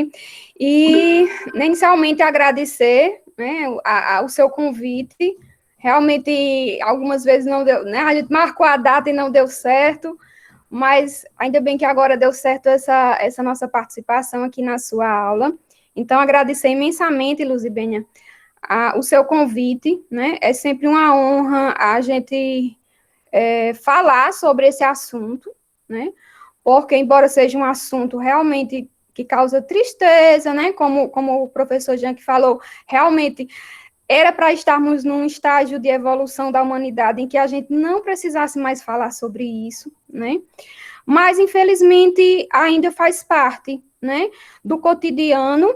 aqui. E, inicialmente, agradecer, né, o seu convite. Realmente, algumas vezes não deu, né? A gente marcou a data e não deu certo, mas ainda bem que agora deu certo essa nossa participação aqui na sua aula. Então, agradecer imensamente, Luzibênia, o seu convite, né? É sempre uma honra a gente falar sobre esse assunto, né? Porque, embora seja um assunto realmente que causa tristeza, né? Como o professor Jean falou, realmente era para estarmos num estágio de evolução da humanidade em que a gente não precisasse mais falar sobre isso, né? Mas, infelizmente, ainda faz parte, né, do cotidiano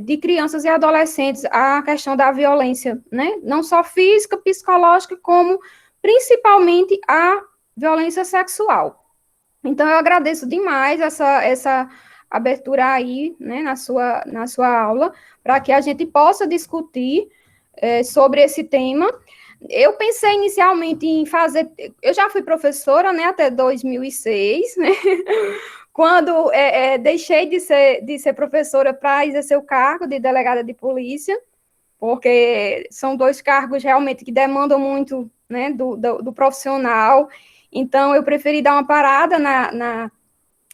de crianças e adolescentes a questão da violência, né? Não só física, psicológica, como principalmente a violência sexual. Então, eu agradeço demais essa abertura aí, né, na sua aula, para que a gente possa discutir sobre esse tema. Eu pensei inicialmente em fazer, eu já fui professora, né, até 2006, né, quando deixei de ser professora para exercer o cargo de delegada de polícia, porque são dois cargos realmente que demandam muito, né, do profissional. Então, eu preferi dar uma parada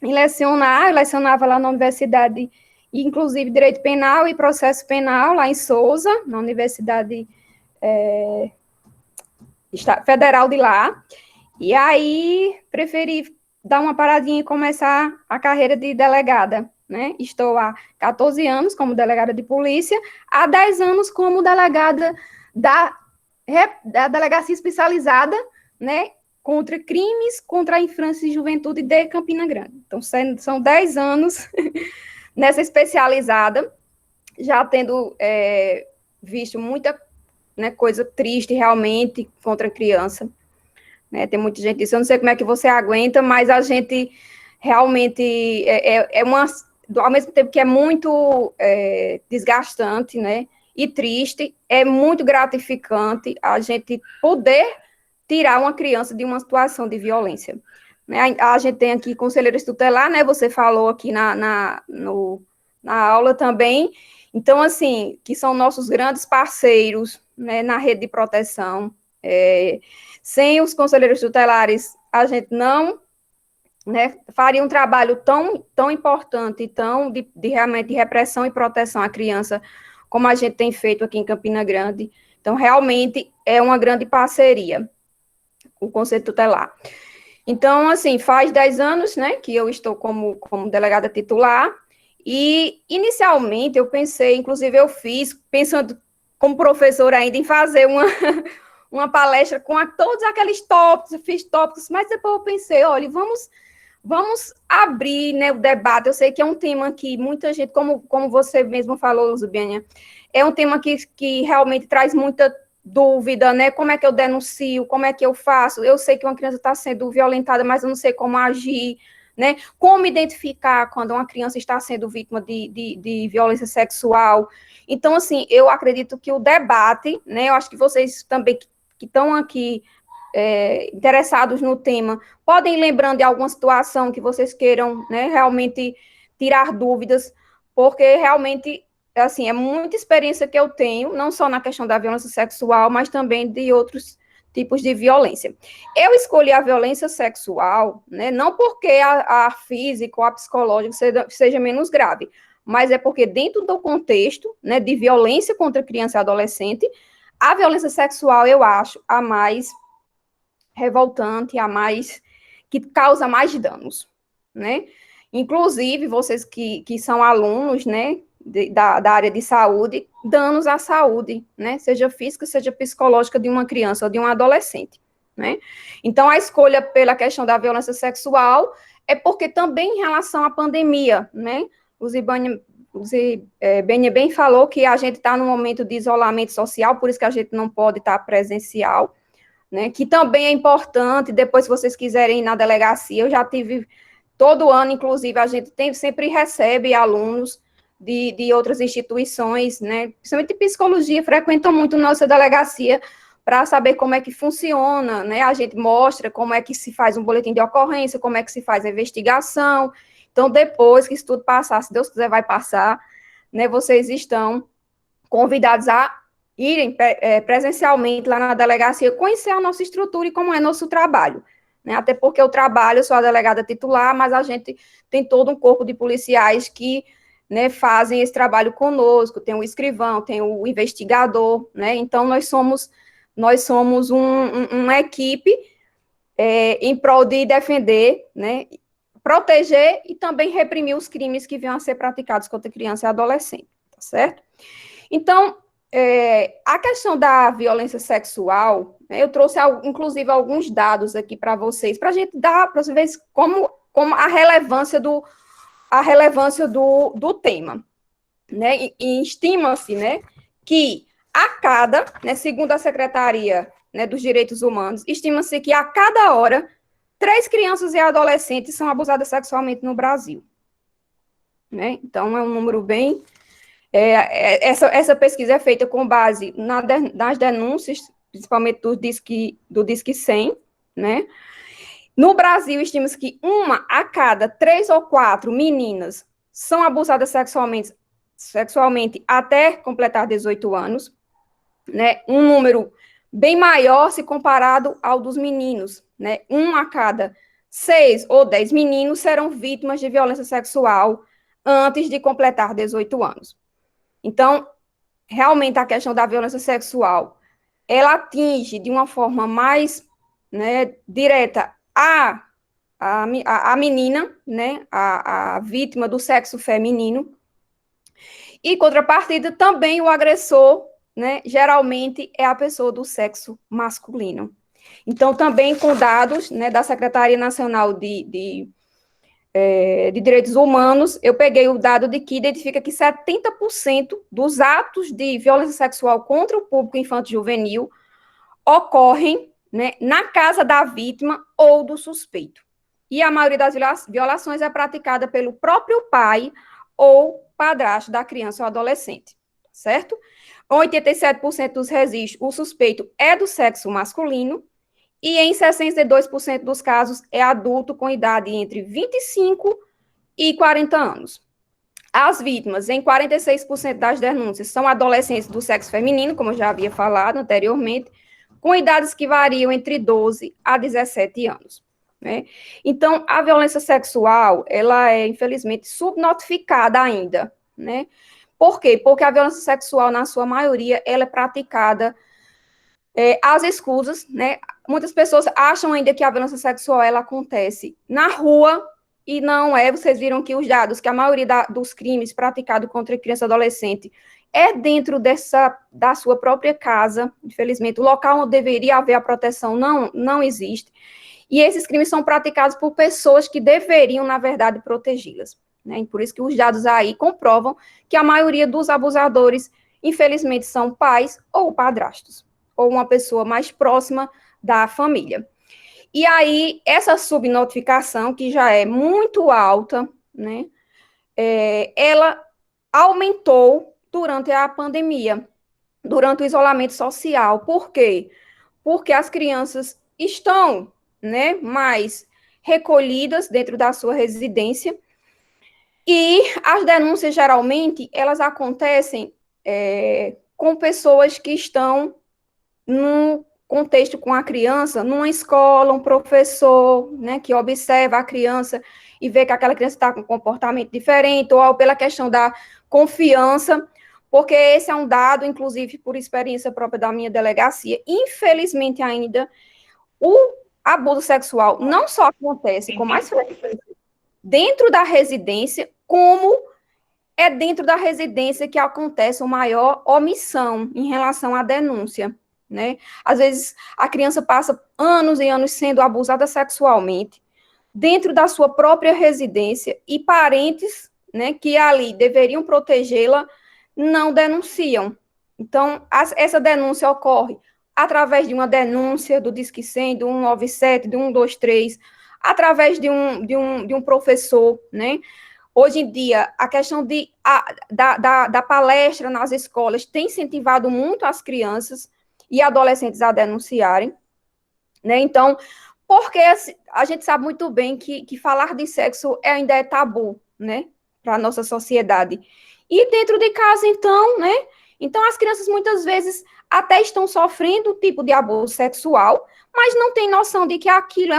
em lecionar. Eu lecionava lá na universidade, inclusive Direito Penal e Processo Penal, lá em Souza, na Universidade Federal de lá. E aí, preferi dar uma paradinha e começar a carreira de delegada, né? Estou há 14 anos como delegada de polícia, há 10 anos como delegada da Delegacia Especializada, né, contra crimes contra a infância e juventude de Campina Grande. Então, são 10 anos nessa especializada, já tendo visto muita, né, coisa triste realmente contra a criança. Né, tem muita gente que diz, eu não sei como é que você aguenta, mas a gente realmente ao mesmo tempo que é muito desgastante, né, e triste, é muito gratificante a gente poder tirar uma criança de uma situação de violência. Né, a gente tem aqui conselheiros tutelar, né, você falou aqui na aula também, então, assim, que são nossos grandes parceiros, né, na rede de proteção. Sem os conselheiros tutelares, a gente não, né, faria um trabalho tão importante, tão realmente de repressão e proteção à criança, como a gente tem feito aqui em Campina Grande. Então, realmente, é uma grande parceria, o Conselho Tutelar. Então, assim, faz 10 anos, né, que eu estou como delegada titular, e, inicialmente, eu pensei, inclusive eu fiz, pensando como professora ainda, em fazer uma palestra com todos aqueles tópicos, eu fiz tópicos, mas depois eu pensei, olha, vamos abrir, né, o debate. Eu sei que é um tema que muita gente, como você mesmo falou, Zubiania, é um tema que realmente traz muita dúvida, né, como é que eu denuncio, como é que eu faço, eu sei que uma criança está sendo violentada, mas eu não sei como agir, né, como identificar quando uma criança está sendo vítima de violência sexual. Então, assim, eu acredito que o debate, né, eu acho que vocês também que estão aqui interessados no tema, podem ir lembrando de alguma situação que vocês queiram, né, realmente tirar dúvidas, porque realmente, assim, é muita experiência que eu tenho, não só na questão da violência sexual, mas também de outros tipos de violência. Eu escolhi a violência sexual, né, não porque a física ou a psicológica seja menos grave, mas é porque dentro do contexto, né, de violência contra criança e adolescente, a violência sexual, eu acho, a mais revoltante, a mais que causa mais danos, né? Inclusive, vocês que são alunos, né, da área de saúde, danos à saúde, né, seja física, seja psicológica de uma criança ou de um adolescente, né? Então, a escolha pela questão da violência sexual é porque também em relação à pandemia, né, o Beni bem falou que a gente está num momento de isolamento social, por isso que a gente não pode estar presencial, né, que também é importante. Depois, se vocês quiserem ir na delegacia, eu já tive, todo ano, inclusive, a gente sempre recebe alunos de outras instituições, né, principalmente de psicologia, frequentam muito nossa delegacia para saber como é que funciona, né, a gente mostra como é que se faz um boletim de ocorrência, como é que se faz a investigação. Então, depois que isso tudo passar, se Deus quiser vai passar, né, vocês estão convidados a irem presencialmente lá na delegacia, conhecer a nossa estrutura e como é nosso trabalho. Né? Até porque eu trabalho, eu sou a delegada titular, mas a gente tem todo um corpo de policiais que, né, fazem esse trabalho conosco, tem o escrivão, tem o investigador, né? Então nós somos uma equipe em prol de defender, né, proteger e também reprimir os crimes que venham a ser praticados contra criança e adolescente, tá certo? Então, a questão da violência sexual, né, eu trouxe, inclusive, alguns dados aqui para vocês, para a gente dar, para vocês verem como a relevância do tema. Né, e estima-se, né, que a cada, né, segundo a Secretaria, né, dos Direitos Humanos, estima-se que a cada hora 3 crianças e adolescentes são abusadas sexualmente no Brasil. Né? Então, é um número bem... essa pesquisa é feita com base nas denúncias, principalmente do Disque 100, né? No Brasil, estima-se que 1 a cada 3 ou 4 meninas são abusadas sexualmente até completar 18 anos, né? Um número bem maior se comparado ao dos meninos, né? 1 a cada 6 ou 10 meninos serão vítimas de violência sexual antes de completar 18 anos. Então, realmente a questão da violência sexual, ela atinge de uma forma mais, né, direta a menina, né, a vítima do sexo feminino, e, contrapartida, também o agressor, né, geralmente é a pessoa do sexo masculino. Então, também com dados, né, da Secretaria Nacional de Direitos Humanos, eu peguei o dado de que identifica que 70% dos atos de violência sexual contra o público infanto-juvenil ocorrem, né, na casa da vítima ou do suspeito. E a maioria das violações é praticada pelo próprio pai ou padrasto da criança ou adolescente, certo? 87% dos registros, o suspeito é do sexo masculino, e em 62% dos casos é adulto com idade entre 25 e 40 anos. As vítimas, em 46% das denúncias, são adolescentes do sexo feminino, como eu já havia falado anteriormente, com idades que variam entre 12 a 17 anos. Né? Então, a violência sexual, ela é, infelizmente, subnotificada ainda. Né? Por quê? Porque a violência sexual, na sua maioria, ela é praticada às escusas, né? Muitas pessoas acham ainda que a violência sexual ela acontece na rua, e não é. Vocês viram que os dados, que a maioria dos crimes praticados contra criança e adolescente é dentro da sua própria casa. Infelizmente, o local onde deveria haver a proteção não existe. E esses crimes são praticados por pessoas que deveriam, na verdade, protegê-las. Né? E por isso que os dados aí comprovam que a maioria dos abusadores, infelizmente, são pais ou padrastos, ou uma pessoa mais próxima da família. E aí, essa subnotificação, que já é muito alta, né, ela aumentou durante a pandemia, durante o isolamento social. Por quê? Porque as crianças estão, né, mais recolhidas dentro da sua residência, e as denúncias, geralmente, elas acontecem com pessoas que estão num contexto com a criança, numa escola, um professor, né, que observa a criança e vê que aquela criança está com um comportamento diferente, ou pela questão da confiança, porque esse é um dado, inclusive, por experiência própria da minha delegacia. Infelizmente, ainda, o abuso sexual não só acontece com mais frequência dentro da residência, como é dentro da residência que acontece a maior omissão em relação à denúncia. Né? Às vezes, a criança passa anos e anos sendo abusada sexualmente dentro da sua própria residência, e parentes, né, que ali deveriam protegê-la não denunciam. Então, essa denúncia ocorre através de uma denúncia do Disque 100, do 197, do 123, através de um professor, né? Hoje em dia, a questão da palestra nas escolas tem incentivado muito as crianças e adolescentes a denunciarem, né? Então, porque assim, a gente sabe muito bem que falar de sexo ainda é tabu, né, para a nossa sociedade. E dentro de casa, então, né, então as crianças muitas vezes até estão sofrendo tipo de abuso sexual, mas não tem noção de que aquilo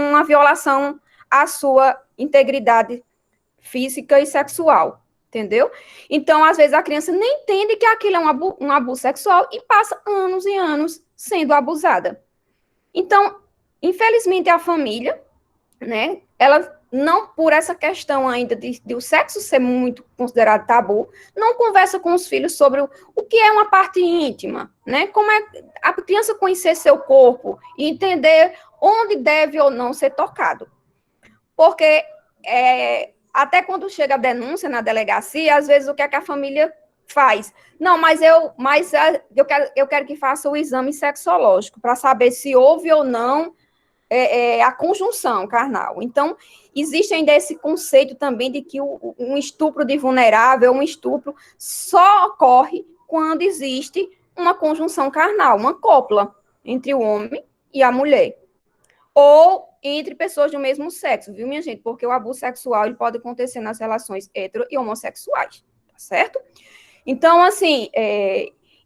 uma violação à sua integridade física e sexual, entendeu? Então, às vezes, a criança nem entende que aquilo é um abuso sexual e passa anos e anos sendo abusada. Então, infelizmente, a família, né, ela não, por essa questão ainda de o sexo ser muito considerado tabu, não conversa com os filhos sobre o que é uma parte íntima, né, como é a criança conhecer seu corpo e entender onde deve ou não ser tocado. Porque até quando chega a denúncia na delegacia, às vezes o que é que a família faz? Não, eu quero que faça o exame sexológico para saber se houve ou não a conjunção carnal. Então, existe ainda esse conceito também de que um estupro de vulnerável, um estupro, só ocorre quando existe uma conjunção carnal, uma cópula entre o homem e a mulher. Ou entre pessoas do mesmo sexo, viu, minha gente? Porque o abuso sexual ele pode acontecer nas relações hetero e homossexuais, tá certo? Então, assim,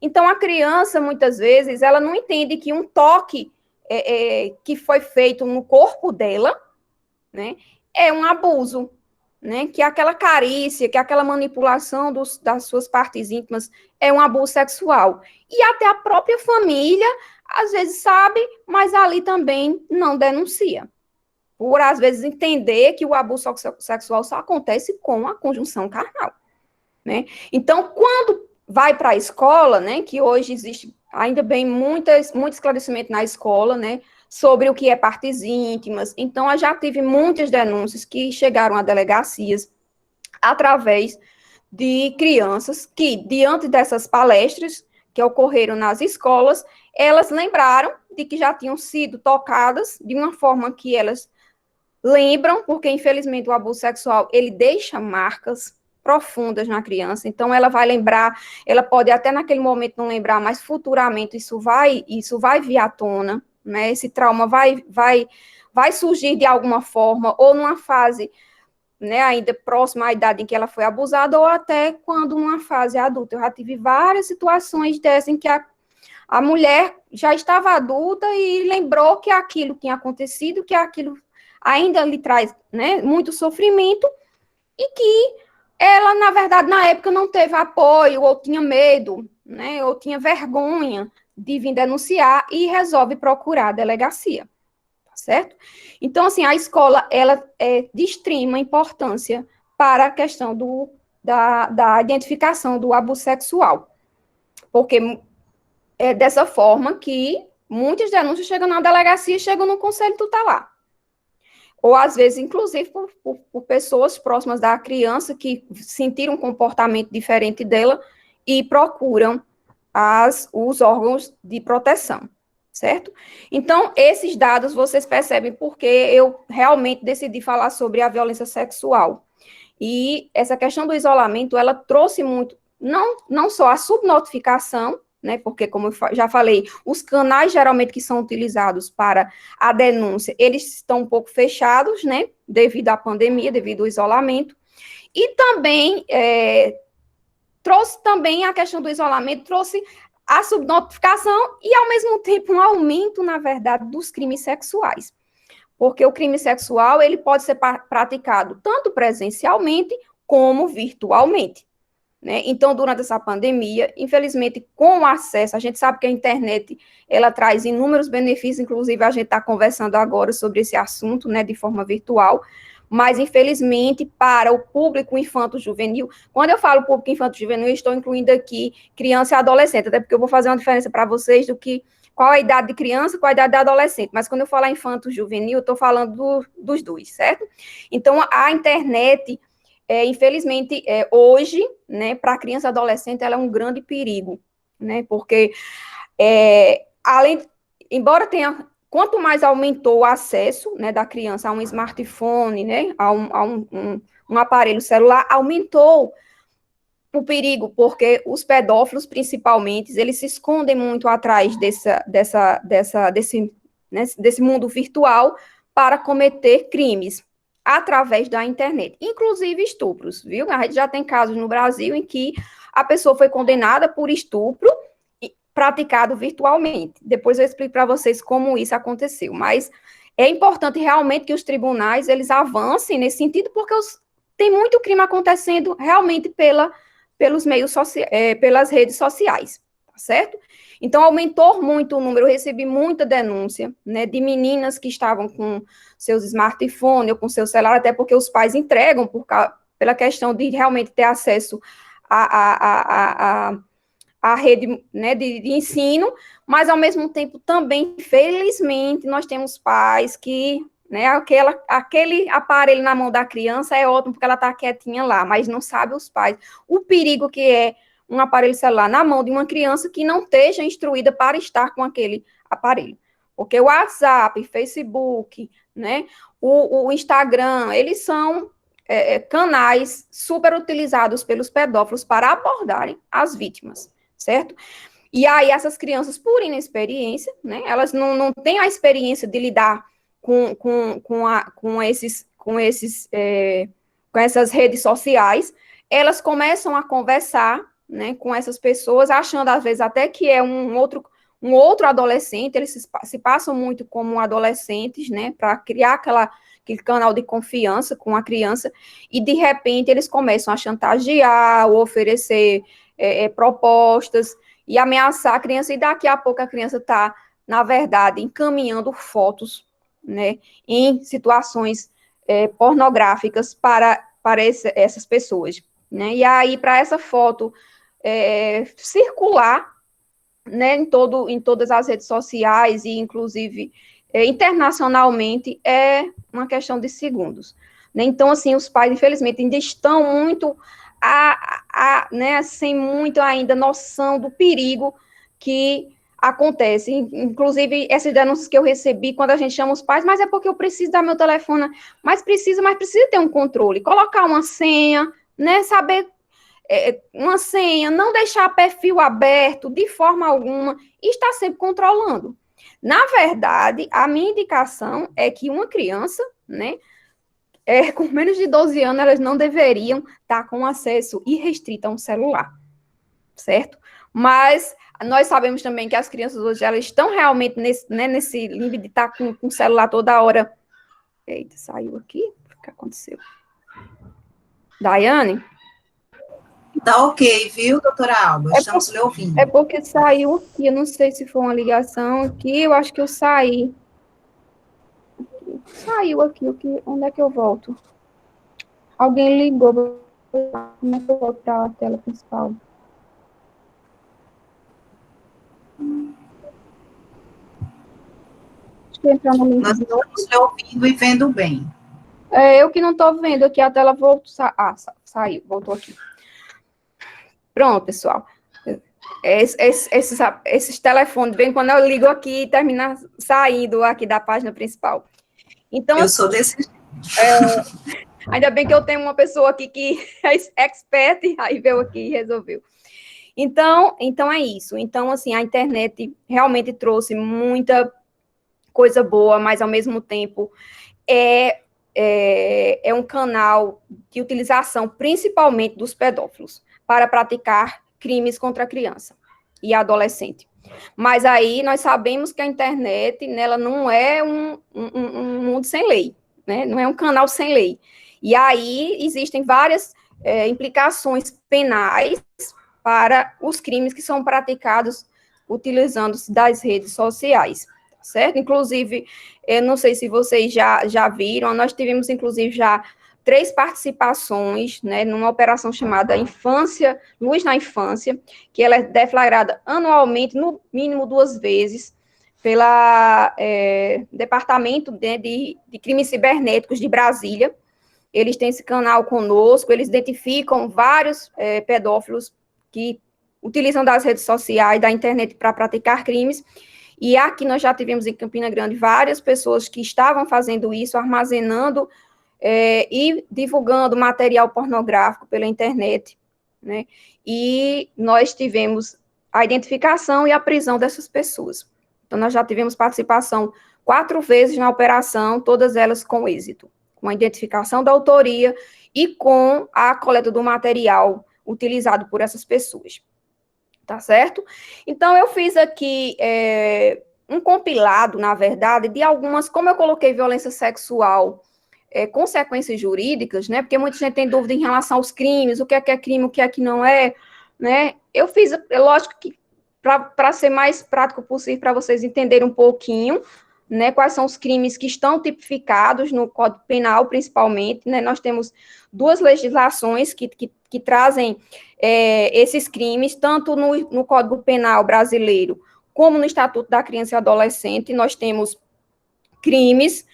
então a criança, muitas vezes, ela não entende que um toque que foi feito no corpo dela, né, é um abuso, né, que aquela carícia, que aquela manipulação das suas partes íntimas é um abuso sexual. E até a própria família, às vezes, sabe, mas ali também não denuncia. Por, às vezes, entender que o abuso sexual só acontece com a conjunção carnal, né? Então, quando vai para a escola, né, que hoje existe ainda bem muito esclarecimento na escola, né, sobre o que é partes íntimas. Então, eu já tive muitas denúncias que chegaram a delegacias através de crianças que, diante dessas palestras que ocorreram nas escolas, elas lembraram de que já tinham sido tocadas de uma forma que elas lembram, porque, infelizmente, o abuso sexual, ele deixa marcas profundas na criança, então ela vai lembrar, ela pode até naquele momento não lembrar, mas futuramente isso vai vir à tona, né, esse trauma vai surgir de alguma forma, ou numa fase, né, ainda próxima à idade em que ela foi abusada, ou até quando numa fase adulta. Eu já tive várias situações dessas em que a mulher já estava adulta e lembrou que aquilo tinha acontecido, que aquilo ainda lhe traz, né, muito sofrimento, e que ela, na verdade, na época não teve apoio, ou tinha medo, né, ou tinha vergonha de vir denunciar e resolve procurar a delegacia, tá certo? Então, assim, a escola, ela é de extrema importância para a questão da identificação do abuso sexual, porque é dessa forma que muitas denúncias chegam na delegacia e chegam no conselho tutelar. Ou, às vezes, inclusive, por pessoas próximas da criança que sentiram um comportamento diferente dela e procuram os órgãos de proteção, certo? Então, esses dados vocês percebem porque eu realmente decidi falar sobre a violência sexual. E essa questão do isolamento, ela trouxe muito, não só a subnotificação, né, porque, como eu já falei, os canais geralmente que são utilizados para a denúncia, eles estão um pouco fechados, né, devido à pandemia, devido ao isolamento, e também trouxe também a questão do isolamento, trouxe a subnotificação e, ao mesmo tempo, um aumento, na verdade, dos crimes sexuais, porque o crime sexual, ele pode ser praticado tanto presencialmente como virtualmente. Né? Então, durante essa pandemia, infelizmente, com o acesso, a gente sabe que a internet, ela traz inúmeros benefícios, inclusive a gente está conversando agora sobre esse assunto, né, de forma virtual, mas, infelizmente, para o público infanto-juvenil, quando eu falo público infanto-juvenil, eu estou incluindo aqui criança e adolescente, até porque eu vou fazer uma diferença para vocês do que qual a idade de criança, qual a idade de adolescente, mas quando eu falar infanto-juvenil, eu estou falando dos dois, certo? Então, a internet, infelizmente, hoje, né, para a criança e adolescente, ela é um grande perigo, né, porque, embora tenha, quanto mais aumentou o acesso, né, da criança a um smartphone, né, a um aparelho celular, aumentou o perigo, porque os pedófilos, principalmente, eles se escondem muito atrás desse né, desse mundo virtual para cometer crimes através da internet, inclusive estupros, viu? A gente já tem casos no Brasil em que a pessoa foi condenada por estupro praticado virtualmente. Depois eu explico para vocês como isso aconteceu, mas é importante realmente que os tribunais, eles avancem nesse sentido, porque tem muito crime acontecendo realmente pelos meios pelas redes sociais, tá certo? Então, aumentou muito o número, eu recebi muita denúncia, né, de meninas que estavam com seus smartphones ou com seu celular, até porque os pais entregam pela questão de realmente ter acesso a rede, né, de ensino, mas, ao mesmo tempo, também, felizmente, nós temos pais que, né, aquele aparelho na mão da criança é ótimo, porque ela está quietinha lá, mas não sabe os pais o perigo que é um aparelho celular na mão de uma criança que não esteja instruída para estar com aquele aparelho. Porque o WhatsApp, Facebook, né, o Instagram, eles são canais super utilizados pelos pedófilos para abordarem as vítimas, certo? E aí essas crianças, por inexperiência, né, elas não têm a experiência de lidar com essas redes sociais, elas começam a conversar, né, com essas pessoas, achando às vezes até que é um outro adolescente, eles se passam muito como adolescentes, né, para criar aquele canal de confiança com a criança, e de repente eles começam a chantagear, ou oferecer propostas, e ameaçar a criança, e daqui a pouco a criança está, na verdade, encaminhando fotos, né, em situações pornográficas para essas pessoas, né, e aí para essa foto circular, né, em todas as redes sociais, e inclusive internacionalmente, é uma questão de segundos, né? Então, assim, os pais, infelizmente, ainda estão muito né, sem muito ainda noção do perigo que acontece. Inclusive, essas denúncias que eu recebi, quando a gente chama os pais, mas é porque eu preciso dar meu telefone, mas precisa ter um controle, colocar uma senha, né, saber uma senha, não deixar perfil aberto de forma alguma, e estar sempre controlando. Na verdade, a minha indicação é que uma criança, né, com menos de 12 anos, elas não deveriam estar com acesso irrestrito a um celular, certo? Mas nós sabemos também que as crianças hoje, elas estão realmente nesse limite de estar com o celular toda hora. Eita, saiu aqui? O que aconteceu? Daiane? Tá ok, viu, doutora Alba? Estamos lhe ouvindo. É porque saiu aqui, eu não sei se foi uma ligação aqui, eu acho que eu saí. Saiu aqui, onde é que eu volto? Alguém ligou, como é que eu volto para a tela principal? Deixa eu entrar no link. Nós estamos lhe ouvindo e vendo bem. Eu que não estou vendo aqui, a tela voltou. Saiu, voltou aqui. Pronto, pessoal. Esses telefones, vem quando eu ligo aqui e termina saindo aqui da página principal. Então, eu sou desse jeito. Ainda bem que eu tenho uma pessoa aqui que é expert, aí veio aqui e resolveu. Então é isso. Então, assim, a internet realmente trouxe muita coisa boa, mas, ao mesmo tempo, é um canal de utilização, principalmente dos pedófilos, para praticar crimes contra a criança e a adolescente. Mas aí nós sabemos que a internet, nela não é um mundo sem lei, né? Não é um canal sem lei. E aí existem várias implicações penais para os crimes que são praticados utilizando-se das redes sociais, certo? Inclusive, eu não sei se vocês já viram, nós tivemos, inclusive, já 3 participações, né, numa operação chamada Luz na Infância, que ela é deflagrada anualmente, no mínimo 2 vezes, pela Departamento de Crimes Cibernéticos de Brasília. Eles têm esse canal conosco, eles identificam vários pedófilos que utilizam das redes sociais, da internet para praticar crimes, e aqui nós já tivemos em Campina Grande várias pessoas que estavam fazendo isso, armazenando e divulgando material pornográfico pela internet, né? E nós tivemos a identificação e a prisão dessas pessoas. Então, nós já tivemos participação 4 vezes na operação, todas elas com êxito, com a identificação da autoria e com a coleta do material utilizado por essas pessoas. Tá certo? Então, eu fiz aqui um compilado, na verdade, de algumas, como eu coloquei violência sexual, consequências jurídicas, né? Porque muita gente tem dúvida em relação aos crimes, o que é crime, o que é que não é, né? Eu fiz, lógico que para ser mais prático possível, para vocês entenderem um pouquinho, né, quais são os crimes que estão tipificados no Código Penal, principalmente, né? Nós temos 2 legislações que trazem esses crimes, tanto no Código Penal brasileiro, como no Estatuto da Criança e Adolescente, nós temos crimes,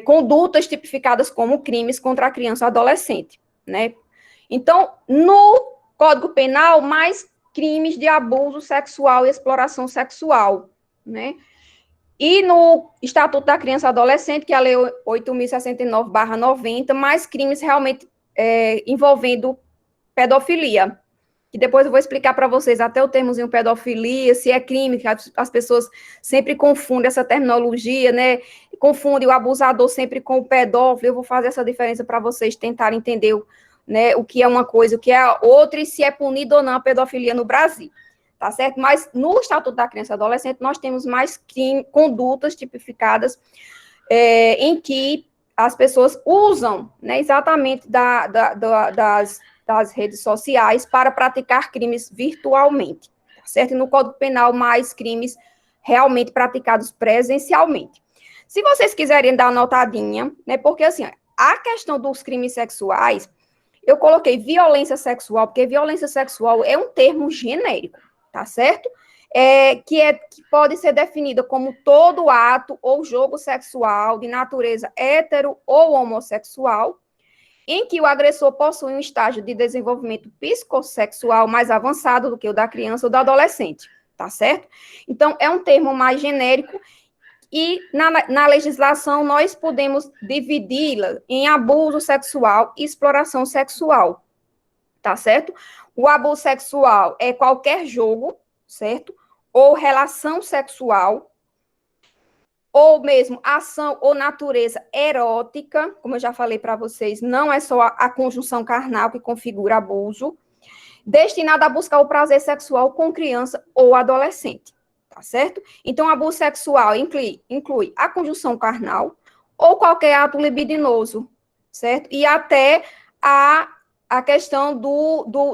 condutas tipificadas como crimes contra a criança e adolescente, né? Então, no Código Penal, mais crimes de abuso sexual e exploração sexual, né? E no Estatuto da Criança e Adolescente, que é a Lei 8.069/90, mais crimes realmente envolvendo pedofilia, que depois eu vou explicar para vocês até o termozinho pedofilia, se é crime, que as pessoas sempre confundem essa terminologia, né? Confundem o abusador sempre com o pedófilo. Eu vou fazer essa diferença para vocês tentarem entender, né, o que é uma coisa, o que é outra, e se é punido ou não a pedofilia no Brasil. Tá certo? Mas no Estatuto da Criança e Adolescente, nós temos mais condutas tipificadas em que as pessoas usam, né, exatamente das redes sociais para praticar crimes virtualmente, tá certo? E no Código Penal, mais crimes realmente praticados presencialmente. Se vocês quiserem dar uma notadinha, né, porque assim, a questão dos crimes sexuais, eu coloquei violência sexual, porque violência sexual é um termo genérico, tá certo? Que pode ser definida como todo ato ou jogo sexual de natureza hétero ou homossexual, em que o agressor possui um estágio de desenvolvimento psicossexual mais avançado do que o da criança ou do adolescente, tá certo? Então, é um termo mais genérico e na legislação nós podemos dividi-la em abuso sexual e exploração sexual, tá certo? O abuso sexual é qualquer jogo, certo? Ou relação sexual, ou mesmo ação ou natureza erótica, como eu já falei para vocês, não é só a conjunção carnal que configura abuso, destinado a buscar o prazer sexual com criança ou adolescente, tá certo? Então, abuso sexual inclui a conjunção carnal ou qualquer ato libidinoso, certo? E até a questão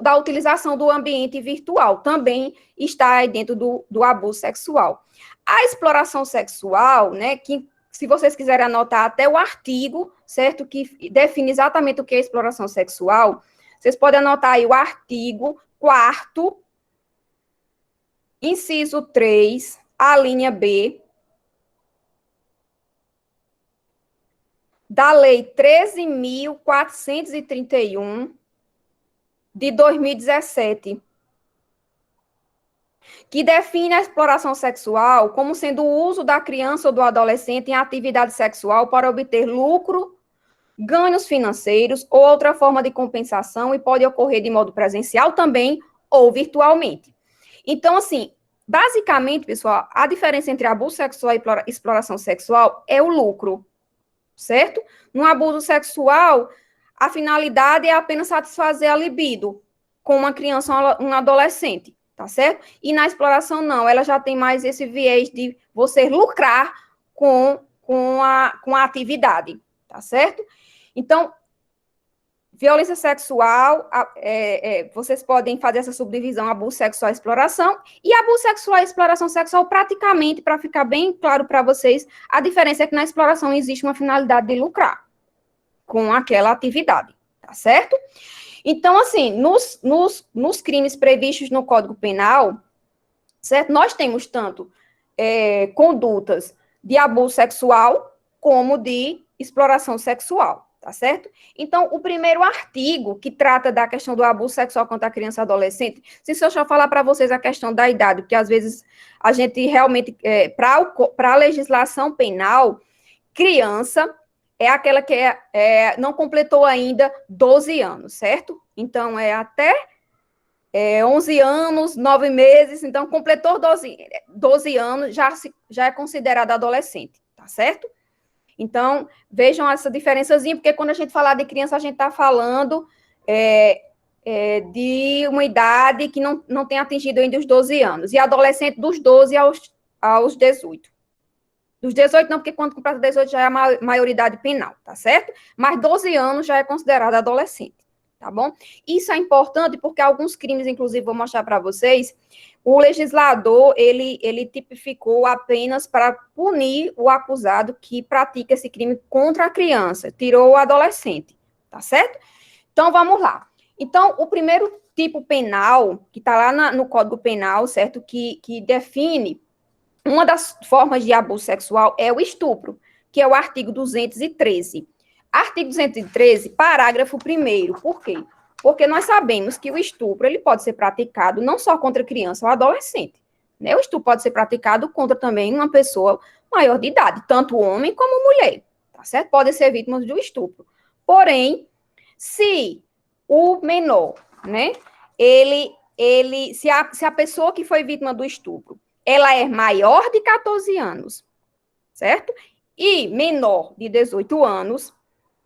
da utilização do ambiente virtual também está aí dentro do abuso sexual. A exploração sexual, né, que se vocês quiserem anotar até o artigo, certo, que define exatamente o que é exploração sexual, vocês podem anotar aí o artigo 4º, inciso 3, a linha B, da Lei 13.431, de 2017, que define a exploração sexual como sendo o uso da criança ou do adolescente em atividade sexual para obter lucro, ganhos financeiros ou outra forma de compensação, e pode ocorrer de modo presencial também ou virtualmente. Então, assim, basicamente, pessoal, a diferença entre abuso sexual e exploração sexual é o lucro, certo? No abuso sexual, a finalidade é apenas satisfazer a libido com uma criança ou um adolescente, tá certo? E na exploração, não, ela já tem mais esse viés de você lucrar com a atividade, tá certo? Então, violência sexual, vocês podem fazer essa subdivisão, abuso sexual e exploração, e abuso sexual e exploração sexual, praticamente, para ficar bem claro para vocês, a diferença é que na exploração existe uma finalidade de lucrar com aquela atividade, tá certo? Então, assim, nos crimes previstos no Código Penal, certo? Nós temos tanto condutas de abuso sexual como de exploração sexual, tá certo? Então, o primeiro artigo que trata da questão do abuso sexual contra a criança e adolescente, se eu só falar para vocês a questão da idade, porque às vezes a gente realmente, para a legislação penal, criança é aquela que não completou ainda 12 anos, certo? Então, é até 11 anos, 9 meses, então completou 12 anos, já é considerado adolescente, tá certo? Então, vejam essa diferençazinha, porque quando a gente falar de criança, a gente está falando de uma idade que não tem atingido ainda os 12 anos, e adolescente dos 12 aos 18. Dos 18 não, porque quando completa 18 já é a maioridade penal, tá certo? Mas 12 anos já é considerado adolescente, tá bom? Isso é importante porque alguns crimes, inclusive, vou mostrar para vocês, o legislador, ele tipificou apenas para punir o acusado que pratica esse crime contra a criança, tirou o adolescente, tá certo? Então, vamos lá. Então, o primeiro tipo penal, que está lá no Código Penal, certo? Que define uma das formas de abuso sexual é o estupro, que é o artigo 213. Artigo 213, parágrafo 1º. Por quê? Porque nós sabemos que o estupro ele pode ser praticado não só contra criança ou adolescente, né? O estupro pode ser praticado contra também uma pessoa maior de idade, tanto homem como mulher, tá certo? Podem ser vítimas do estupro. Porém, se o menor, né, se a pessoa que foi vítima do estupro, ela é maior de 14 anos, certo? E menor de 18 anos,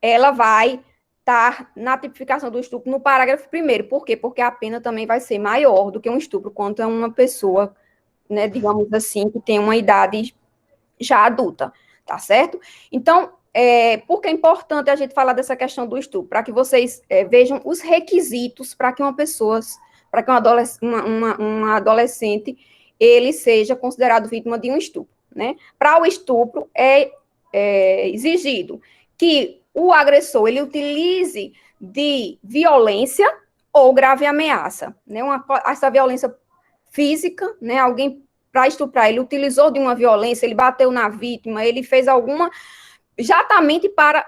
ela vai estar na tipificação do estupro no parágrafo 1º. Por quê? Porque a pena também vai ser maior do que um estupro contra uma pessoa, né, digamos assim, que tem uma idade já adulta, tá certo? Então, por que é importante a gente falar dessa questão do estupro? Para que vocês vejam os requisitos para que uma pessoa, para que um adolescente, ele seja considerado vítima de um estupro, né? Para o estupro, é exigido que o agressor, ele utilize de violência ou grave ameaça, né? Essa violência física, né? Alguém, para estuprar, ele utilizou de uma violência, ele bateu na vítima, ele fez alguma, exatamente para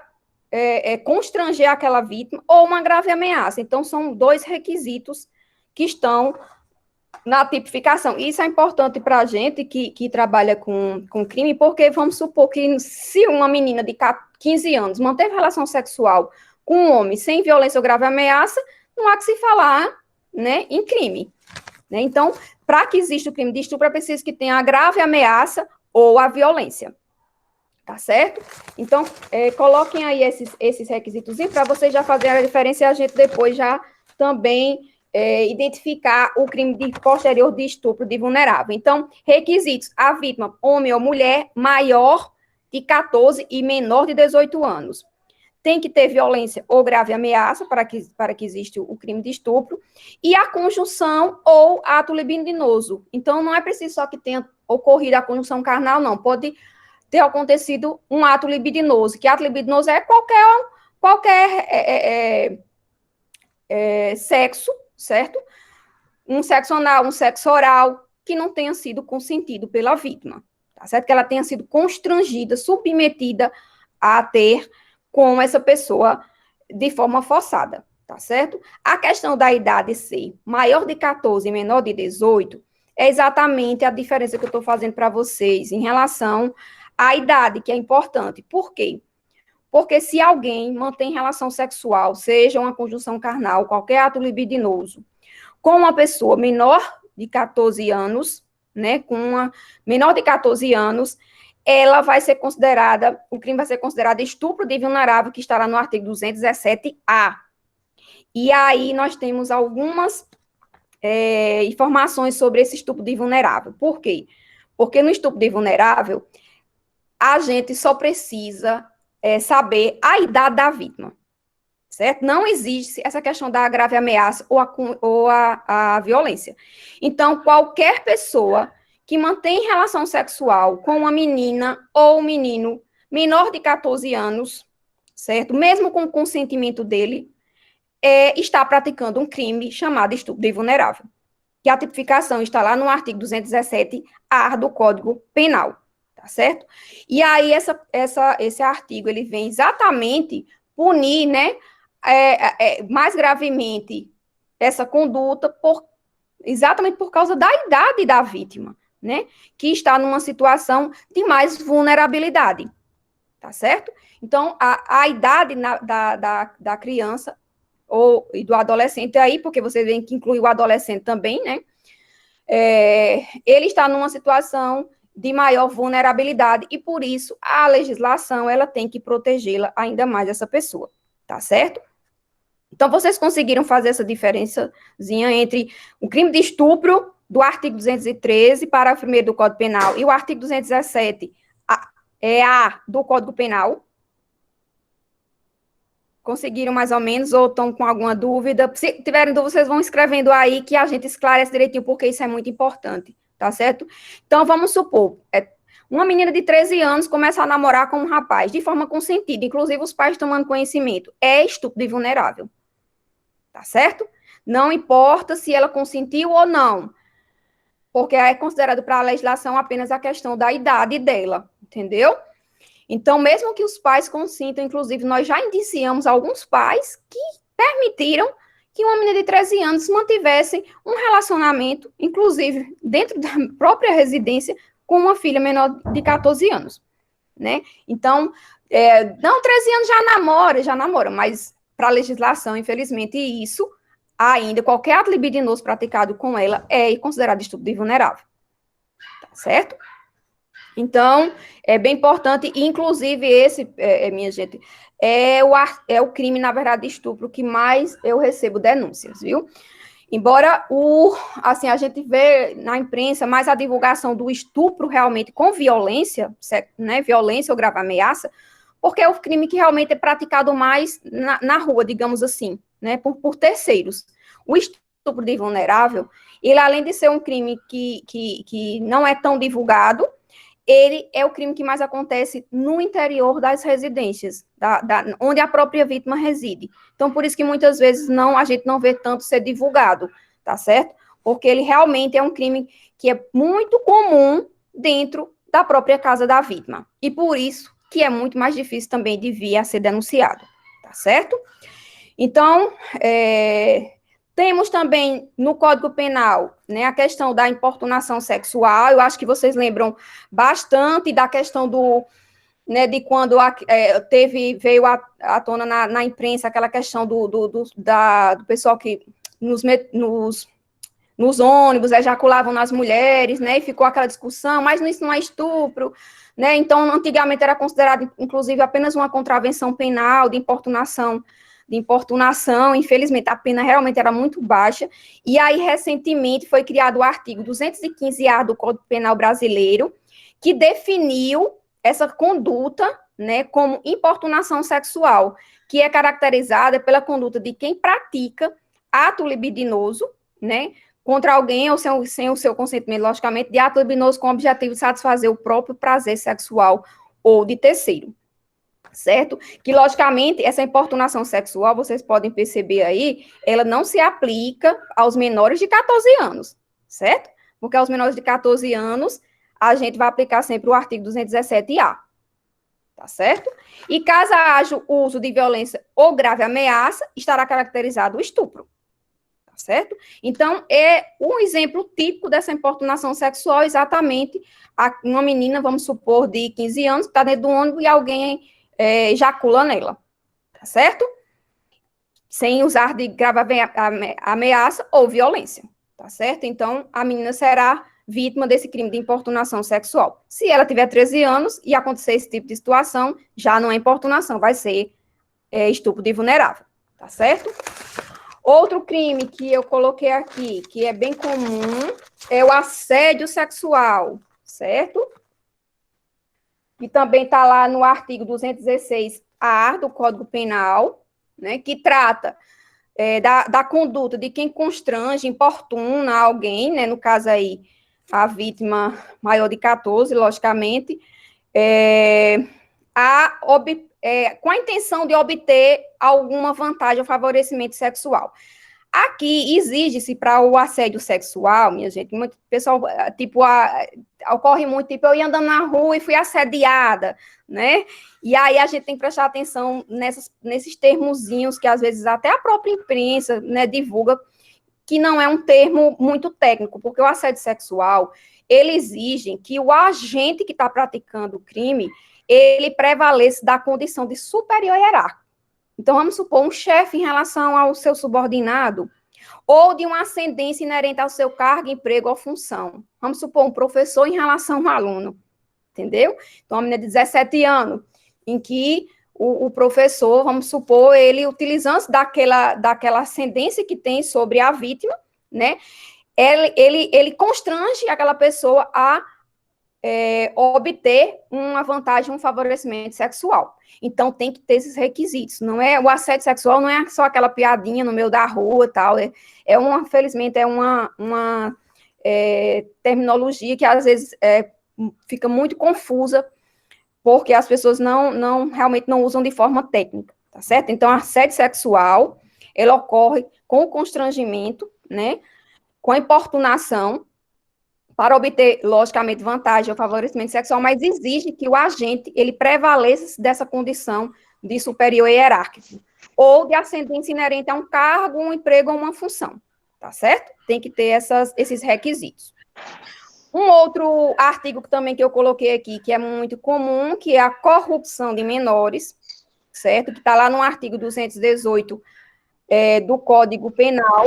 constranger aquela vítima, ou uma grave ameaça. Então, são 2 requisitos que estão na tipificação. Isso é importante para a gente que trabalha com crime, porque vamos supor que se uma menina de 15 anos manteve relação sexual com um homem sem violência ou grave ameaça, não há que se falar, né, em crime. Né? Então, para que exista o crime de estupro, é preciso que tenha a grave ameaça ou a violência. Tá certo? Então, coloquem aí esses requisitos para vocês já fazerem a diferença e a gente depois já também identificar o crime posterior de estupro de vulnerável. Então, requisitos: a vítima, homem ou mulher, maior de 14 e menor de 18 anos. Tem que ter violência ou grave ameaça para que exista o crime de estupro, e a conjunção ou ato libidinoso. Então, não é preciso só que tenha ocorrido a conjunção carnal, não. Pode ter acontecido um ato libidinoso, que ato libidinoso é qualquer sexo, certo? Um sexo anal, um sexo oral, que não tenha sido consentido pela vítima, tá certo? Que ela tenha sido constrangida, submetida a ter com essa pessoa de forma forçada, tá certo? A questão da idade ser maior de 14 e menor de 18 é exatamente a diferença que eu estou fazendo para vocês em relação à idade, que é importante. Por quê? Porque se alguém mantém relação sexual, seja uma conjunção carnal, qualquer ato libidinoso, com uma pessoa menor de 14 anos, né, com uma menor de 14 anos, ela vai ser considerada, o crime vai ser considerado estupro de vulnerável, que estará no artigo 217-A. E aí nós temos algumas informações sobre esse estupro de vulnerável. Por quê? Porque no estupro de vulnerável, a gente só precisa saber a idade da vítima, certo? Não existe essa questão da grave ameaça ou a violência. Então, qualquer pessoa que mantém relação sexual com uma menina ou um menino menor de 14 anos, certo? Mesmo com o consentimento dele, está praticando um crime chamado estupro de vulnerável, que a tipificação está lá no artigo 217-A do Código Penal, tá certo? E aí, esse artigo, ele vem exatamente punir, né, mais gravemente essa conduta exatamente por causa da idade da vítima, né, que está numa situação de mais vulnerabilidade, tá certo? Então, a idade da criança e do adolescente aí, porque você vê que inclui o adolescente também, né, ele está numa situação de maior vulnerabilidade, e por isso a legislação, ela tem que protegê-la ainda mais, essa pessoa, tá certo? Então, vocês conseguiram fazer essa diferençazinha entre o crime de estupro do artigo 213, parágrafo 1º do Código Penal, e o artigo 217, do Código Penal? Conseguiram mais ou menos, ou estão com alguma dúvida? Se tiverem dúvida, vocês vão escrevendo aí, que a gente esclarece direitinho, porque isso é muito importante, tá certo? Então, vamos supor, uma menina de 13 anos começa a namorar com um rapaz, de forma consentida, inclusive os pais tomando conhecimento, é estupro de vulnerável, tá certo? Não importa se ela consentiu ou não, porque é considerado para a legislação apenas a questão da idade dela, entendeu? Então, mesmo que os pais consintam, inclusive, nós já indiciamos alguns pais que permitiram que uma menina de 13 anos mantivesse um relacionamento, inclusive, dentro da própria residência, com uma filha menor de 14 anos, né? Então, não, 13 anos já namora, mas para a legislação, infelizmente, isso, ainda, qualquer ato libidinoso praticado com ela é considerado estupro de vulnerável, tá certo? Então, é bem importante, inclusive esse, minha gente, é o crime, na verdade, de estupro que mais eu recebo denúncias, viu? Embora, assim, a gente vê na imprensa mais a divulgação do estupro realmente com violência, né, violência ou grave ameaça, porque é o crime que realmente é praticado mais na rua, digamos assim, né, por terceiros. O estupro de vulnerável, ele, além de ser um crime que não é tão divulgado, ele é o crime que mais acontece no interior das residências, onde a própria vítima reside. Então, por isso que muitas vezes a gente não vê tanto ser divulgado, tá certo? Porque ele realmente é um crime que é muito comum dentro da própria casa da vítima. E por isso que é muito mais difícil também de vir a ser denunciado, tá certo? Então, temos também no Código Penal, né, a questão da importunação sexual. Eu acho que vocês lembram bastante da questão né, de quando veio à tona na imprensa aquela questão do pessoal que nos ônibus ejaculavam nas mulheres, né, e ficou aquela discussão, mas isso não é estupro, né? Então, antigamente era considerado, inclusive, apenas uma contravenção penal de importunação, infelizmente, a pena realmente era muito baixa, e aí, recentemente, foi criado o artigo 215-A do Código Penal brasileiro, que definiu essa conduta, né, como importunação sexual, que é caracterizada pela conduta de quem pratica ato libidinoso, né, contra alguém ou sem o seu consentimento, logicamente, de ato libidinoso com o objetivo de satisfazer o próprio prazer sexual ou de terceiro. Certo? Que, logicamente, essa importunação sexual, vocês podem perceber aí, ela não se aplica aos menores de 14 anos, certo? Porque aos menores de 14 anos, a gente vai aplicar sempre o artigo 217-A, tá certo? E caso haja uso de violência ou grave ameaça, estará caracterizado o estupro, tá certo? Então, é um exemplo típico dessa importunação sexual, exatamente uma menina, vamos supor, de 15 anos, que está dentro do ônibus e alguém ejacula nela, tá certo? Sem usar de grave ameaça ou violência, tá certo? Então, a menina será vítima desse crime de importunação sexual. Se ela tiver 13 anos e acontecer esse tipo de situação, já não é importunação, vai ser estupro de vulnerável, tá certo? Outro crime que eu coloquei aqui, que é bem comum, é o assédio sexual, certo? Que também está lá no artigo 216-A do Código Penal, né, que trata da conduta de quem constrange, importuna alguém, né, no caso aí, a vítima maior de 14, logicamente, com a intenção de obter alguma vantagem ou favorecimento sexual. Aqui exige-se para o assédio sexual, minha gente, muito pessoal, tipo, ocorre muito, tipo, eu ia andando na rua e fui assediada, né? E aí a gente tem que prestar atenção nesses termozinhos que às vezes até a própria imprensa, né, divulga, que não é um termo muito técnico, porque o assédio sexual, ele exige que o agente que está praticando o crime, ele prevaleça da condição de superior hierárquico. Então, vamos supor, um chefe em relação ao seu subordinado, ou de uma ascendência inerente ao seu cargo, emprego ou função. Vamos supor, um professor em relação a um aluno, entendeu? Então, uma menina de 17 anos, em que o professor, vamos supor, ele utilizando daquela ascendência que tem sobre a vítima, né? Ele constrange aquela pessoa a obter uma vantagem, um favorecimento sexual. Então, tem que ter esses requisitos. Não é, o assédio sexual não é só aquela piadinha no meio da rua e tal. Felizmente, uma terminologia que, às vezes, fica muito confusa, porque as pessoas realmente não usam de forma técnica, tá certo? Então, assédio sexual, ele ocorre com o constrangimento, né, com a importunação, para obter, logicamente, vantagem ou favorecimento sexual, mas exige que o agente, ele prevaleça dessa condição de superior hierárquico, ou de ascendência inerente a um cargo, um emprego ou uma função, tá certo? Tem que ter esses requisitos. Um outro artigo também que eu coloquei aqui, que é muito comum, que é a corrupção de menores, certo? Que está lá no artigo 218 do Código Penal,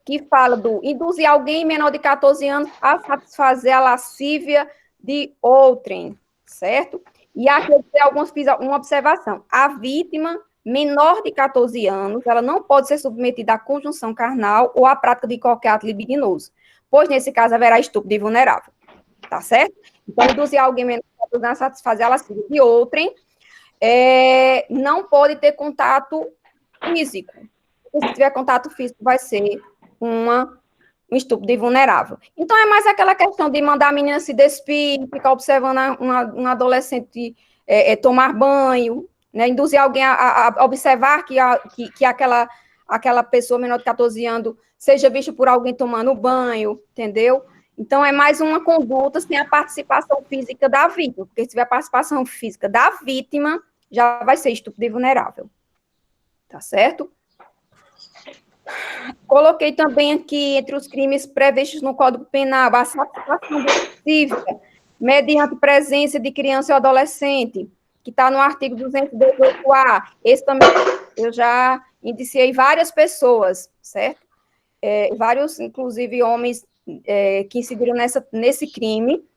que fala do induzir alguém menor de 14 anos a satisfazer a lascívia de outrem, certo? E aqui eu fiz uma observação. A vítima menor de 14 anos, ela não pode ser submetida à conjunção carnal ou à prática de qualquer ato libidinoso, pois nesse caso haverá estupro de vulnerável, tá certo? Então, induzir alguém menor de 14 anos a satisfazer a lascívia de outrem, não pode ter contato físico. Porque se tiver contato físico, vai ser um estupro de vulnerável. Então, é mais aquela questão de mandar a menina se despir, ficar observando um adolescente tomar banho, né, induzir alguém a observar que aquela pessoa menor de 14 anos seja vista por alguém tomando banho, entendeu? Então, é mais uma conduta sem a participação física da vítima, porque se tiver a participação física da vítima, já vai ser estupro de vulnerável. Tá certo? Coloquei também aqui, entre os crimes previstos no Código Penal, a satisfação cívica, mediante presença de criança ou adolescente, que está no artigo 218A. Esse também eu já indiciei várias pessoas, certo? Vários, inclusive, homens que incidiram nesse crime,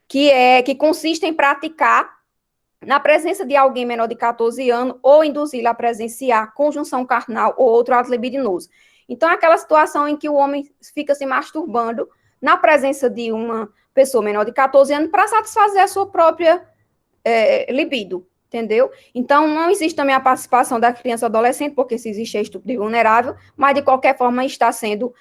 que consiste em praticar, na presença de alguém menor de 14 anos, ou induzir-lo a presenciar conjunção carnal ou outro ato libidinoso. Então, é aquela situação em que o homem fica se masturbando na presença de uma pessoa menor de 14 anos para satisfazer a sua própria libido, entendeu? Então, não existe também a participação da criança ou adolescente, porque se existe estupro de vulnerável, mas, de qualquer forma, está sendo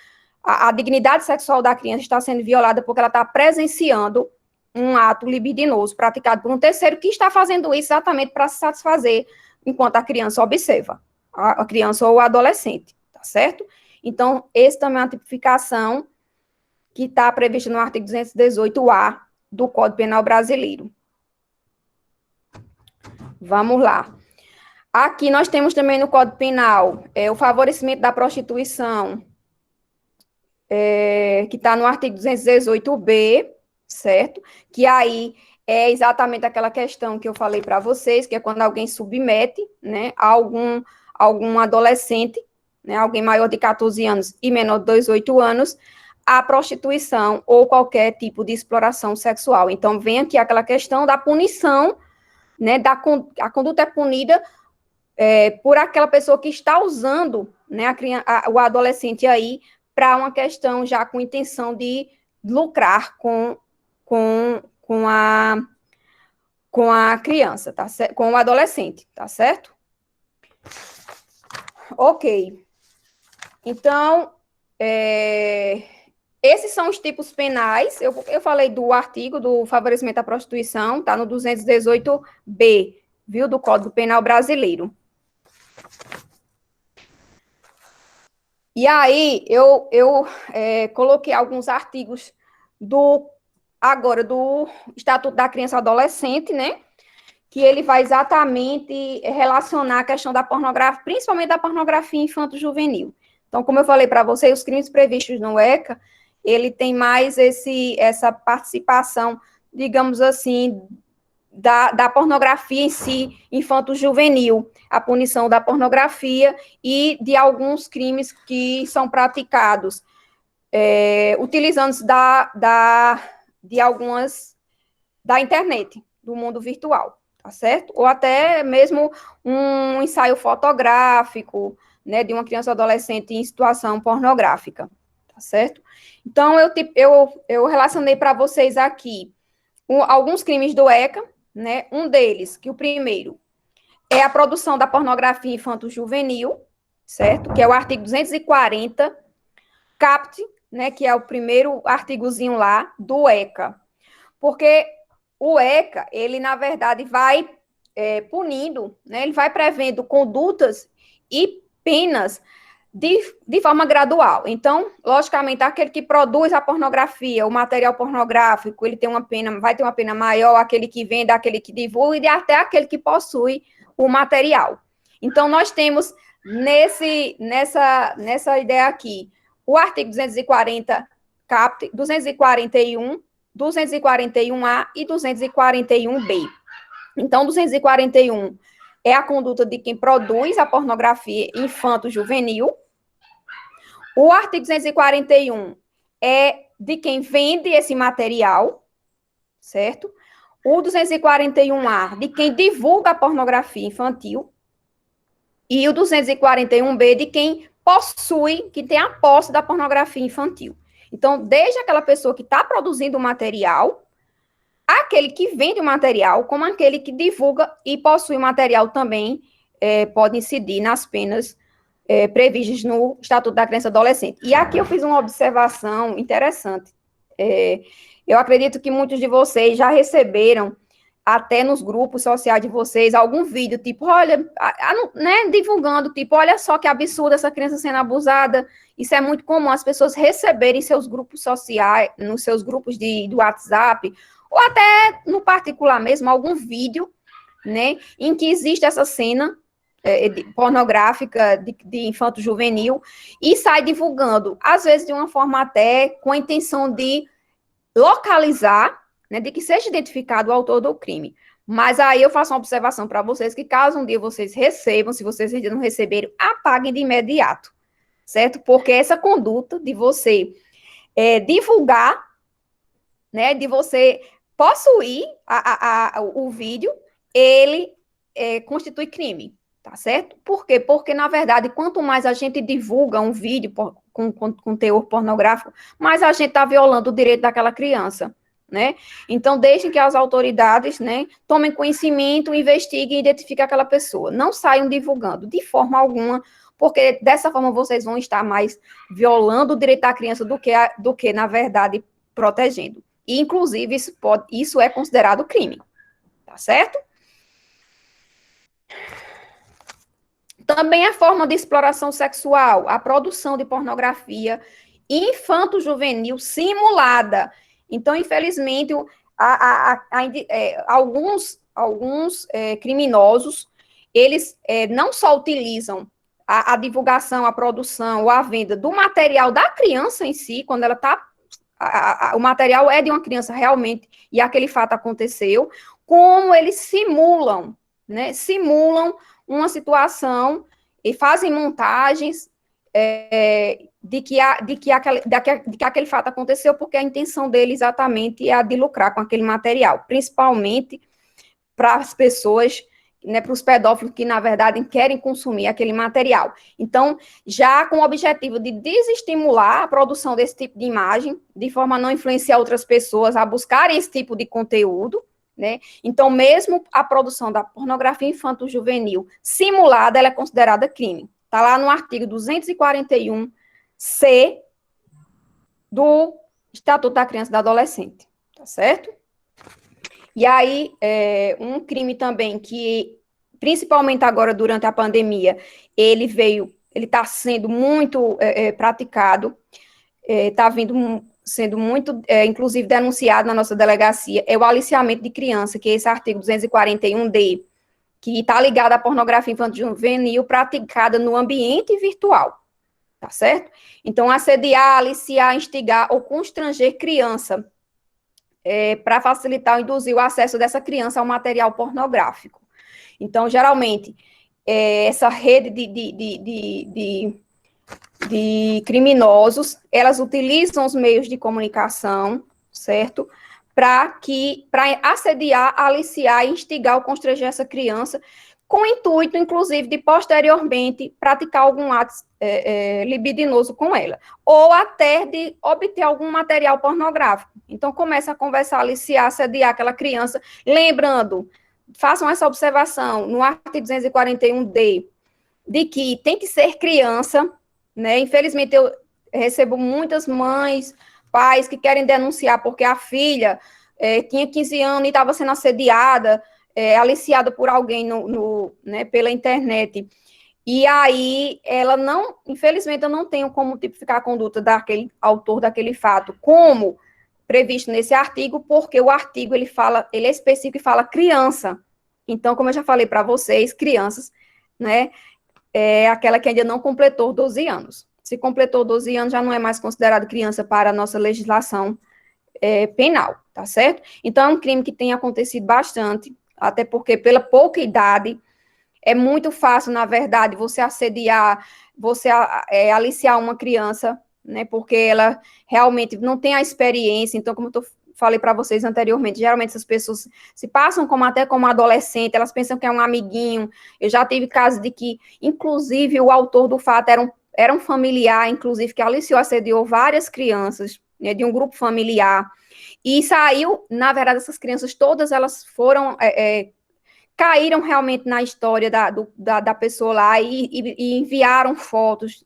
a dignidade sexual da criança está sendo violada porque ela está presenciando um ato libidinoso praticado por um terceiro que está fazendo isso exatamente para se satisfazer enquanto a criança observa, a criança ou o adolescente, tá certo? Então, esse também é uma tipificação que está prevista no artigo 218A do Código Penal brasileiro. Vamos lá. Aqui nós temos também no Código Penal o favorecimento da prostituição, que está no artigo 218B, certo? Que aí é exatamente aquela questão que eu falei para vocês, que é quando alguém submete, né, algum adolescente, né, alguém maior de 14 anos e menor de 18 anos, à prostituição ou qualquer tipo de exploração sexual. Então, vem aqui aquela questão da punição, né, a conduta é punida por aquela pessoa que está usando, né, o adolescente aí para uma questão já com intenção de lucrar com a criança, tá certo? Com o adolescente, tá certo? Ok. Então, esses são os tipos penais. Eu falei do artigo do favorecimento à prostituição, tá no 218B, viu, do Código Penal brasileiro. E aí, eu coloquei alguns artigos do Estatuto da Criança e Adolescente, né, que ele vai exatamente relacionar a questão da pornografia, principalmente da pornografia infanto-juvenil. Então, como eu falei para vocês, os crimes previstos no ECA, ele tem mais essa participação, digamos assim, da pornografia em si, infanto-juvenil, a punição da pornografia e de alguns crimes que são praticados, utilizando-se de algumas da internet, do mundo virtual, tá certo? Ou até mesmo um ensaio fotográfico, né, de uma criança ou adolescente em situação pornográfica, tá certo? Então, eu relacionei para vocês aqui alguns crimes do ECA, né? Um deles, que o primeiro é a produção da pornografia infanto-juvenil, certo? Que é o artigo 240, CAPT, né? Que é o primeiro artigozinho lá do ECA. Porque o ECA, ele, na verdade, vai punindo, né? Ele vai prevendo condutas e penas de forma gradual. Então, logicamente, aquele que produz a pornografia, o material pornográfico, ele tem uma pena, vai ter uma pena maior, aquele que vende, aquele que divulga, e até aquele que possui o material. Então, nós temos nessa ideia aqui, o artigo 240 CAPT, 241, 241A e 241B. Então, 241 é a conduta de quem produz a pornografia infanto-juvenil. O artigo 241 é de quem vende esse material, certo? O 241A, de quem divulga a pornografia infantil. E o 241B, de quem possui, que tem a posse da pornografia infantil. Então, desde aquela pessoa que está produzindo o material, aquele que vende o material, como aquele que divulga e possui o material também, pode incidir nas penas previstas no Estatuto da Criança e Adolescente. E aqui eu fiz uma observação interessante. Eu acredito que muitos de vocês já receberam, até nos grupos sociais de vocês, algum vídeo, tipo, olha, né, divulgando, tipo, olha só que absurdo essa criança sendo abusada. Isso é muito comum, as pessoas receberem seus grupos sociais, nos seus grupos do WhatsApp, ou até no particular mesmo, algum vídeo, né, em que existe essa cena pornográfica de infanto-juvenil e sai divulgando, às vezes de uma forma até com a intenção de localizar, né, de que seja identificado o autor do crime. Mas aí eu faço uma observação para vocês, que caso um dia vocês recebam, se vocês ainda não receberam, apaguem de imediato, certo? Porque essa conduta de você divulgar, né, de você possuir o vídeo, ele constitui crime. Tá certo? Por quê? Porque, na verdade, quanto mais a gente divulga um vídeo com teor pornográfico, mais a gente está violando o direito daquela criança, né? Então, deixem que as autoridades, né, tomem conhecimento, investiguem e identifiquem aquela pessoa. Não saiam divulgando, de forma alguma, porque dessa forma vocês vão estar mais violando o direito da criança do que na verdade, protegendo. E, inclusive, isso é considerado crime. Tá certo? Também a forma de exploração sexual, a produção de pornografia infanto-juvenil simulada. Então, infelizmente, alguns criminosos, eles não só utilizam a divulgação, a produção ou a venda do material da criança em si, quando ela está... o material é de uma criança realmente, e aquele fato aconteceu, como eles simulam, né? Simulam uma situação e fazem montagens de que aquele fato aconteceu, porque a intenção dele exatamente é a de lucrar com aquele material, principalmente para as pessoas, né, para os pedófilos que, na verdade, querem consumir aquele material. Então, já com o objetivo de desestimular a produção desse tipo de imagem, de forma a não influenciar outras pessoas a buscarem esse tipo de conteúdo, né? Então, mesmo a produção da pornografia infanto-juvenil simulada, ela é considerada crime. Está lá no artigo 241C do Estatuto da Criança e do Adolescente, tá certo? E aí, um crime também que, principalmente agora, durante a pandemia, ele está sendo muito praticado, está sendo muito, inclusive, denunciado na nossa delegacia, é o aliciamento de criança, que é esse artigo 241D, que está ligado à pornografia infanto-juvenil praticada no ambiente virtual, tá certo? Então, assediar, aliciar, instigar ou constranger criança para facilitar ou induzir o acesso dessa criança ao material pornográfico. Então, geralmente, essa rede de criminosos, elas utilizam os meios de comunicação, certo? Para assediar, aliciar e instigar ou constranger essa criança, com o intuito, inclusive, de posteriormente praticar algum ato libidinoso com ela, ou até de obter algum material pornográfico. Então, começa a conversar, aliciar, assediar aquela criança, lembrando, façam essa observação, no artigo 241D, de que tem que ser criança, né? Infelizmente, eu recebo muitas mães, pais que querem denunciar porque a filha tinha 15 anos e estava sendo assediada, aliciada por alguém né, pela internet. E aí, ela não, infelizmente, eu não tenho como tipificar a conduta daquele autor daquele fato, como previsto nesse artigo, porque o artigo, ele é específico e fala criança. Então, como eu já falei para vocês, crianças, né, é aquela que ainda não completou 12 anos. Se completou 12 anos, já não é mais considerado criança para a nossa legislação penal, tá certo? Então, é um crime que tem acontecido bastante, até porque, pela pouca idade, é muito fácil, na verdade, você assediar, você aliciar uma criança, né, porque ela realmente não tem a experiência. Então, como eu falei para vocês anteriormente, geralmente essas pessoas se passam até como adolescente, elas pensam que é um amiguinho. Eu já tive casos de que, inclusive, o autor do fato era um familiar, inclusive, que aliciou, assediou várias crianças, né, de um grupo familiar, e saiu, na verdade, essas crianças todas, elas foram, caíram realmente na história da pessoa lá e enviaram fotos,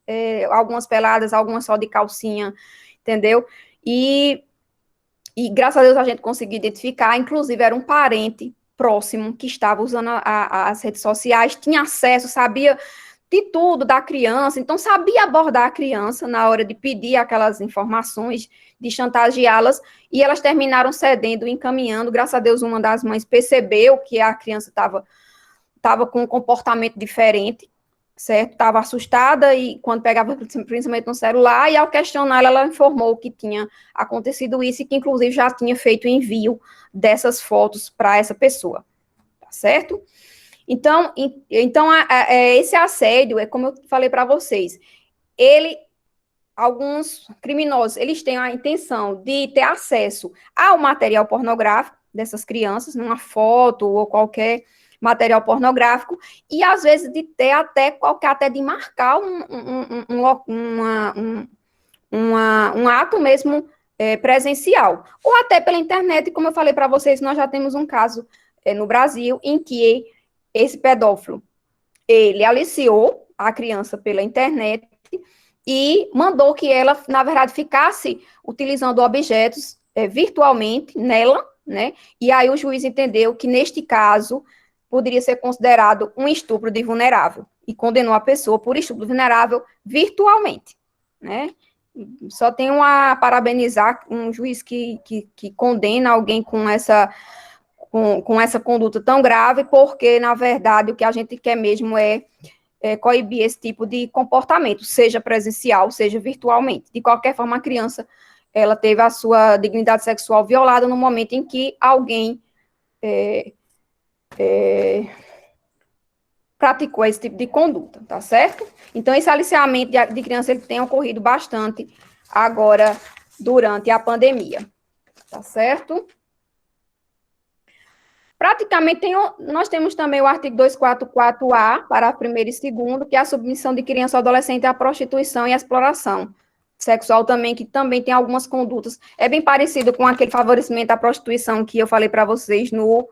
algumas peladas, algumas só de calcinha, entendeu? E graças a Deus a gente conseguiu identificar, inclusive era um parente próximo que estava usando as redes sociais, tinha acesso, sabia de tudo da criança, então sabia abordar a criança na hora de pedir aquelas informações, de chantageá-las, e elas terminaram cedendo, encaminhando. Graças a Deus, uma das mães percebeu que a criança estava com um comportamento diferente, certo? Estava assustada, e quando pegava, principalmente no celular, e ao questionar ela informou que tinha acontecido isso, e que inclusive já tinha feito o envio dessas fotos para essa pessoa, tá certo? Então esse assédio, como eu falei para vocês, alguns criminosos, eles têm a intenção de ter acesso ao material pornográfico dessas crianças, numa foto ou qualquer material pornográfico, e às vezes de ter até de marcar um ato mesmo presencial, ou até pela internet. Como eu falei para vocês, nós já temos um caso no Brasil em que esse pedófilo, ele aliciou a criança pela internet e mandou que ela, na verdade, ficasse utilizando objetos virtualmente nela, né? E aí o juiz entendeu que, neste caso, poderia ser considerado um estupro de vulnerável e condenou a pessoa por estupro vulnerável virtualmente, né? Só tenho a parabenizar um juiz que condena alguém com essa conduta tão grave, porque, na verdade, o que a gente quer mesmo é coibir esse tipo de comportamento, seja presencial, seja virtualmente. De qualquer forma, a criança, ela teve a sua dignidade sexual violada no momento em que alguém praticou esse tipo de conduta, tá certo? Então, esse aliciamento de criança, ele tem ocorrido bastante agora, durante a pandemia, tá certo? Praticamente, nós temos também o artigo 244-A, parágrafo 1º e 2º, que é a submissão de criança ou adolescente à prostituição e à exploração sexual também, que também tem algumas condutas. É bem parecido com aquele favorecimento à prostituição que eu falei para vocês no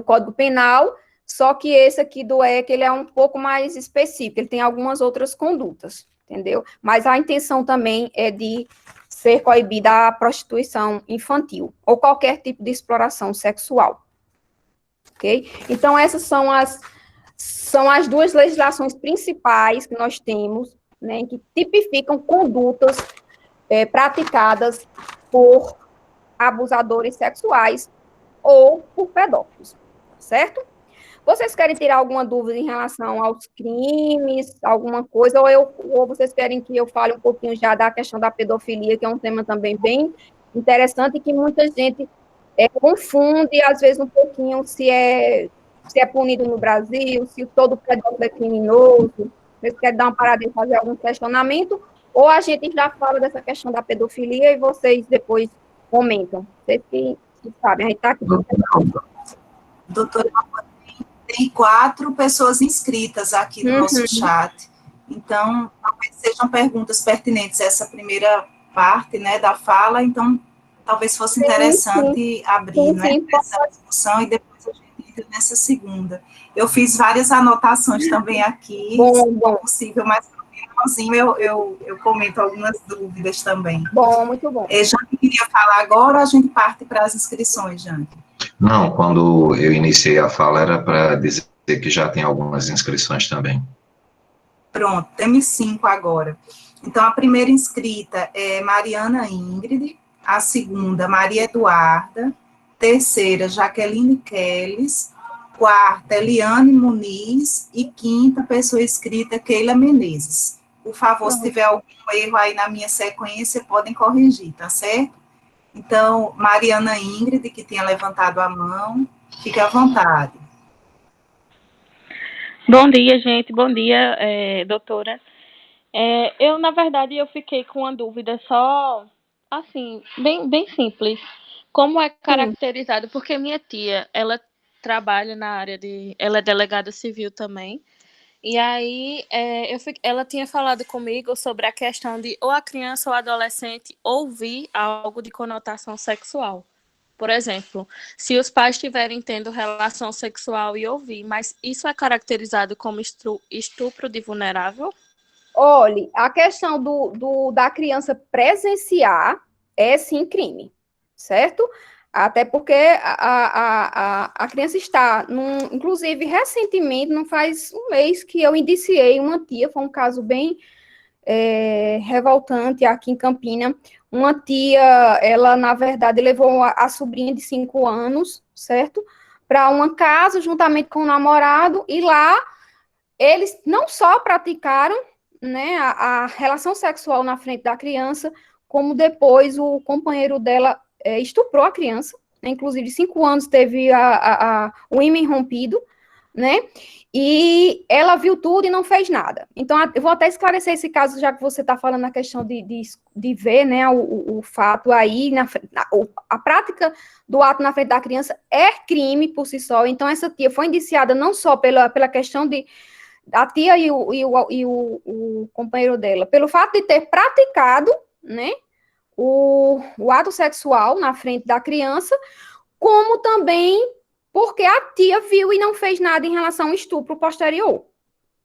Código Penal, só que esse aqui do ECA, ele é um pouco mais específico, ele tem algumas outras condutas, entendeu? Mas a intenção também é de ser coibida a prostituição infantil, ou qualquer tipo de exploração sexual, ok? Então, essas são as duas legislações principais que nós temos, né, que tipificam condutas praticadas por abusadores sexuais ou por pedófilos, certo? Vocês querem tirar alguma dúvida em relação aos crimes, alguma coisa, ou vocês querem que eu fale um pouquinho já da questão da pedofilia, que é um tema também bem interessante que muita gente confunde, às vezes, um pouquinho se é punido no Brasil, se todo pedófilo é criminoso. Vocês querem dar uma parada e fazer algum questionamento, ou a gente já fala dessa questão da pedofilia e vocês depois comentam. Vocês que sabem, a gente está aqui. Doutora, tem 4 pessoas inscritas aqui no nosso chat, então talvez sejam perguntas pertinentes a essa primeira parte, né, da fala, então talvez fosse interessante abrir, né, essa discussão e depois a gente entra nessa segunda. Eu fiz várias anotações também aqui, se for possível, mas eu comento algumas dúvidas também. Bom, muito bom. Jane queria falar agora ou a gente parte para as inscrições, Jane? Não, quando eu iniciei a fala era para dizer que já tem algumas inscrições também. Pronto, temos 5 agora. Então, a primeira inscrita é Mariana Ingrid, a segunda, Maria Eduarda, terceira, Jaqueline Keles, quarta, Eliane Muniz e quinta pessoa inscrita, Keila Menezes. Por favor, se tiver algum erro aí na minha sequência, podem corrigir, tá certo? Então, Mariana Ingrid, que tinha levantado a mão, fique à vontade. Bom dia, gente. Bom dia, doutora. Na verdade, eu fiquei com uma dúvida só, assim, bem simples. Como é caracterizado? Porque minha tia, ela trabalha na área ela é delegada civil também. E aí, ela tinha falado comigo sobre a questão de ou a criança ou o adolescente ouvir algo de conotação sexual. Por exemplo, se os pais estiverem tendo relação sexual e ouvir, mas isso é caracterizado como estupro de vulnerável? Olhe, a questão da criança presenciar é sim crime, certo? Até porque a criança está, inclusive, recentemente, não faz um mês que eu indiciei uma tia, foi um caso bem revoltante aqui em Campina. Uma tia, ela, na verdade, levou a sobrinha de 5 anos, certo? Para uma casa, juntamente com o namorado, e lá eles não só praticaram, né, a relação sexual na frente da criança, como depois o companheiro dela estuprou a criança, né, inclusive 5 anos teve o ímen rompido, né, e ela viu tudo e não fez nada. Então, eu vou até esclarecer esse caso, já que você está falando na questão de ver, né, o fato aí, a prática do ato na frente da criança é crime por si só. Então, essa tia foi indiciada não só pela questão a tia e o companheiro dela, pelo fato de ter praticado, né, o ato sexual na frente da criança, como também porque a tia viu e não fez nada em relação ao estupro posterior,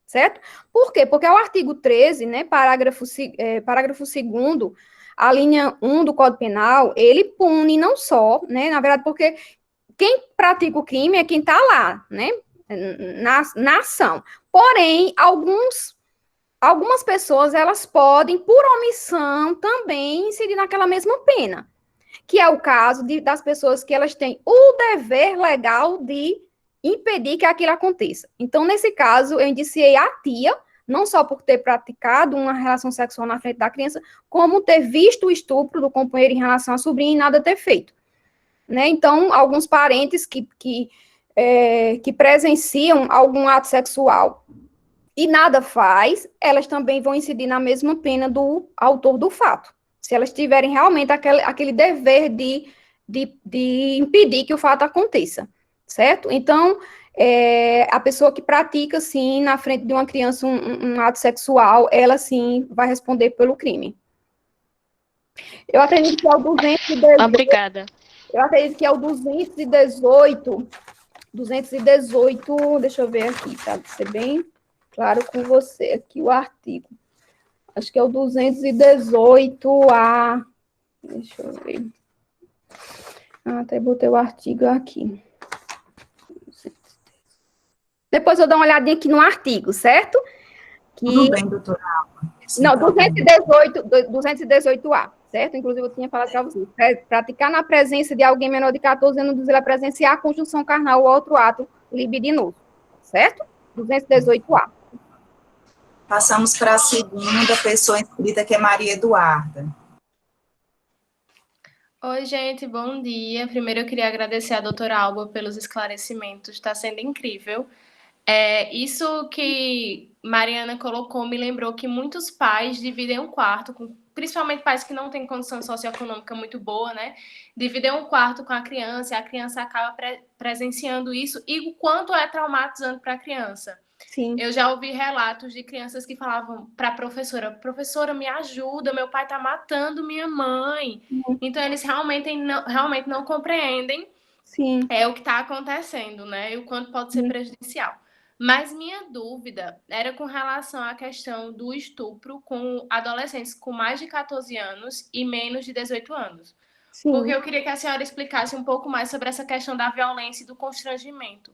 certo? Por quê? Porque o artigo 13, né, parágrafo 2º, a linha 1 do Código Penal, ele pune não só, né, na verdade, porque quem pratica o crime é quem está lá, né, na ação. Porém, algumas pessoas, elas podem, por omissão, também incidir naquela mesma pena, que é o caso das pessoas que elas têm o dever legal de impedir que aquilo aconteça. Então, nesse caso, eu indiciei a tia, não só por ter praticado uma relação sexual na frente da criança, como ter visto o estupro do companheiro em relação à sobrinha e nada ter feito. Né? Então, alguns parentes que presenciam algum ato sexual e nada faz, elas também vão incidir na mesma pena do autor do fato, se elas tiverem realmente aquele dever de impedir que o fato aconteça, certo? Então, a pessoa que pratica, sim, na frente de uma criança um ato sexual, ela, sim, vai responder pelo crime. Eu acredito que é o 218. Obrigada. Eu acredito que é o 218, deixa eu ver aqui, para ser bem claro com você, aqui o artigo. Acho que é o 218A. Deixa eu ver. Até botei o artigo aqui. Depois eu dou uma olhadinha aqui no artigo, certo? Tudo bem, doutora. Não, 218A, certo? Inclusive, eu tinha falado para vocês. Praticar na presença de alguém menor de 14 anos, dizer a presenciar a conjunção carnal ou outro ato libidinoso, certo? 218A. Passamos para a segunda pessoa inscrita, que é Maria Eduarda. Oi, gente, bom dia. Primeiro eu queria agradecer à doutora Alba pelos esclarecimentos, está sendo incrível. Isso que Mariana colocou me lembrou que muitos pais dividem um quarto, principalmente pais que não têm condição socioeconômica muito boa, né? Dividem um quarto com a criança e a criança acaba presenciando isso e o quanto é traumatizante para a criança. Sim. Eu já ouvi relatos de crianças que falavam para a professora: professora, me ajuda, meu pai está matando minha mãe. Então, eles realmente não compreendem Sim. o que está acontecendo, né? E o quanto pode ser prejudicial. Mas minha dúvida era com relação à questão do estupro com adolescentes com mais de 14 anos e menos de 18 anos. Sim. Porque eu queria que a senhora explicasse um pouco mais sobre essa questão da violência e do constrangimento.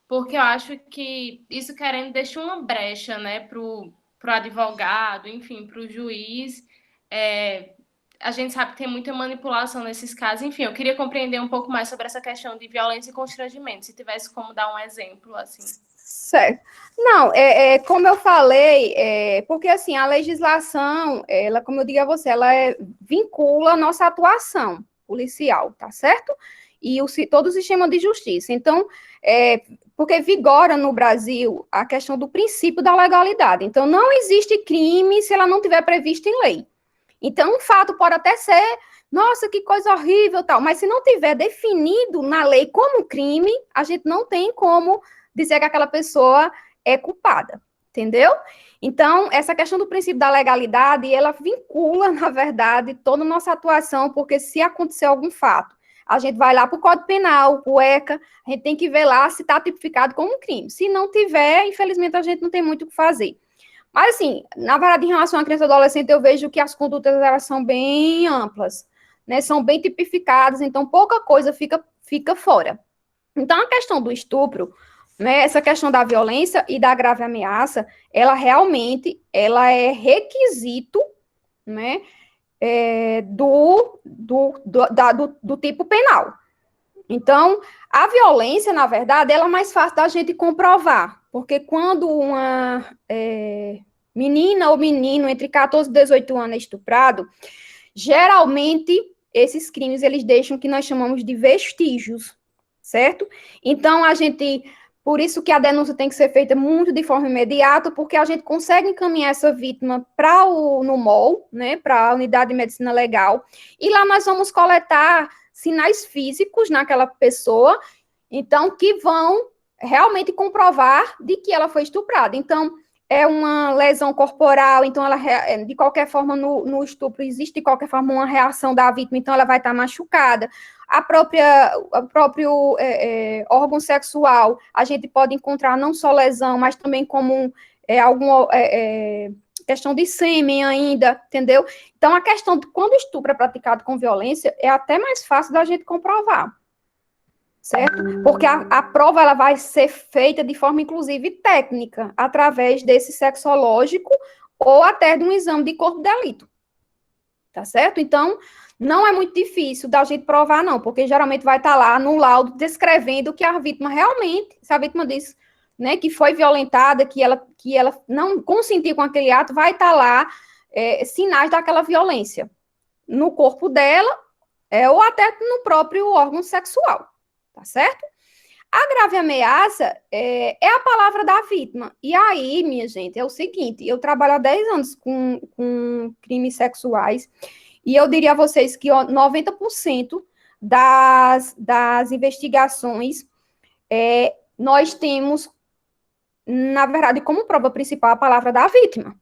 Porque eu acho que isso querendo deixa uma brecha, né, pro advogado, enfim, para o juiz. A gente sabe que tem muita manipulação nesses casos. Enfim, eu queria compreender um pouco mais sobre essa questão de violência e constrangimento, se tivesse como dar um exemplo, assim. Certo. Não, como eu falei, porque assim, a legislação, ela, como eu digo a você, ela vincula a nossa atuação policial, tá certo? E todo o sistema de justiça. Então, porque vigora no Brasil a questão do princípio da legalidade. Então, não existe crime se ela não tiver prevista em lei. Então, um fato pode até ser, nossa, que coisa horrível, tal, mas se não tiver definido na lei como crime, a gente não tem como dizer que aquela pessoa é culpada, entendeu? Então, essa questão do princípio da legalidade, ela vincula, na verdade, toda a nossa atuação, porque se acontecer algum fato, a gente vai lá para o Código Penal, o ECA, a gente tem que ver lá se está tipificado como um crime. Se não tiver, infelizmente, a gente não tem muito o que fazer. Mas, assim, na verdade, em relação à criança e adolescente, eu vejo que as condutas, elas são bem amplas, né? São bem tipificadas, então pouca coisa fica fora. Então, a questão do estupro, né, essa questão da violência e da grave ameaça, ela realmente, ela é requisito, né, do tipo penal. Então, a violência, na verdade, ela é mais fácil da gente comprovar, porque quando uma menina ou menino entre 14 e 18 anos é estuprado, geralmente, esses crimes, eles deixam o que nós chamamos de vestígios, certo? Então, por isso que a denúncia tem que ser feita muito de forma imediata, porque a gente consegue encaminhar essa vítima no MOL, né, para a Unidade de Medicina Legal, e lá nós vamos coletar sinais físicos naquela pessoa, então, que vão realmente comprovar de que ela foi estuprada. Então, é uma lesão corporal, então ela, de qualquer forma, no estupro existe, de qualquer forma, uma reação da vítima, então ela vai estar machucada. O próprio órgão sexual, a gente pode encontrar não só lesão, mas também como alguma questão de sêmen ainda, entendeu? Então, a questão de quando o estupro é praticado com violência, é até mais fácil da gente comprovar, certo? Porque a prova, ela vai ser feita de forma, inclusive, técnica, através desse sexológico ou até de um exame de corpo de delito, tá certo? Então, não é muito difícil da gente provar, não, porque geralmente vai estar lá no laudo descrevendo que a vítima realmente, se a vítima diz, né, que foi violentada, que ela não consentiu com aquele ato, vai estar lá sinais daquela violência no corpo dela ou até no próprio órgão sexual. Tá certo? A grave ameaça é a palavra da vítima. E aí, minha gente, é o seguinte, eu trabalho há 10 anos com crimes sexuais, e eu diria a vocês que 90% das investigações, nós temos, na verdade, como prova principal, a palavra da vítima.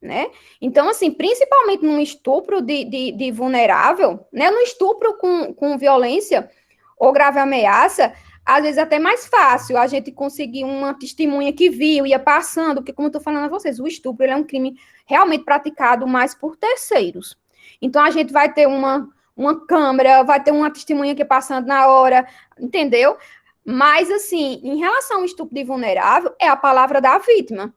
Né? Então, assim, principalmente num estupro de vulnerável, né? No estupro com violência ou grave ameaça, às vezes é até mais fácil a gente conseguir uma testemunha que viu, ia passando, porque, como eu estou falando a vocês, o estupro ele é um crime realmente praticado mais por terceiros. Então, a gente vai ter uma câmera, vai ter uma testemunha que passando na hora, entendeu? Mas, assim, em relação ao estupro de vulnerável, é a palavra da vítima.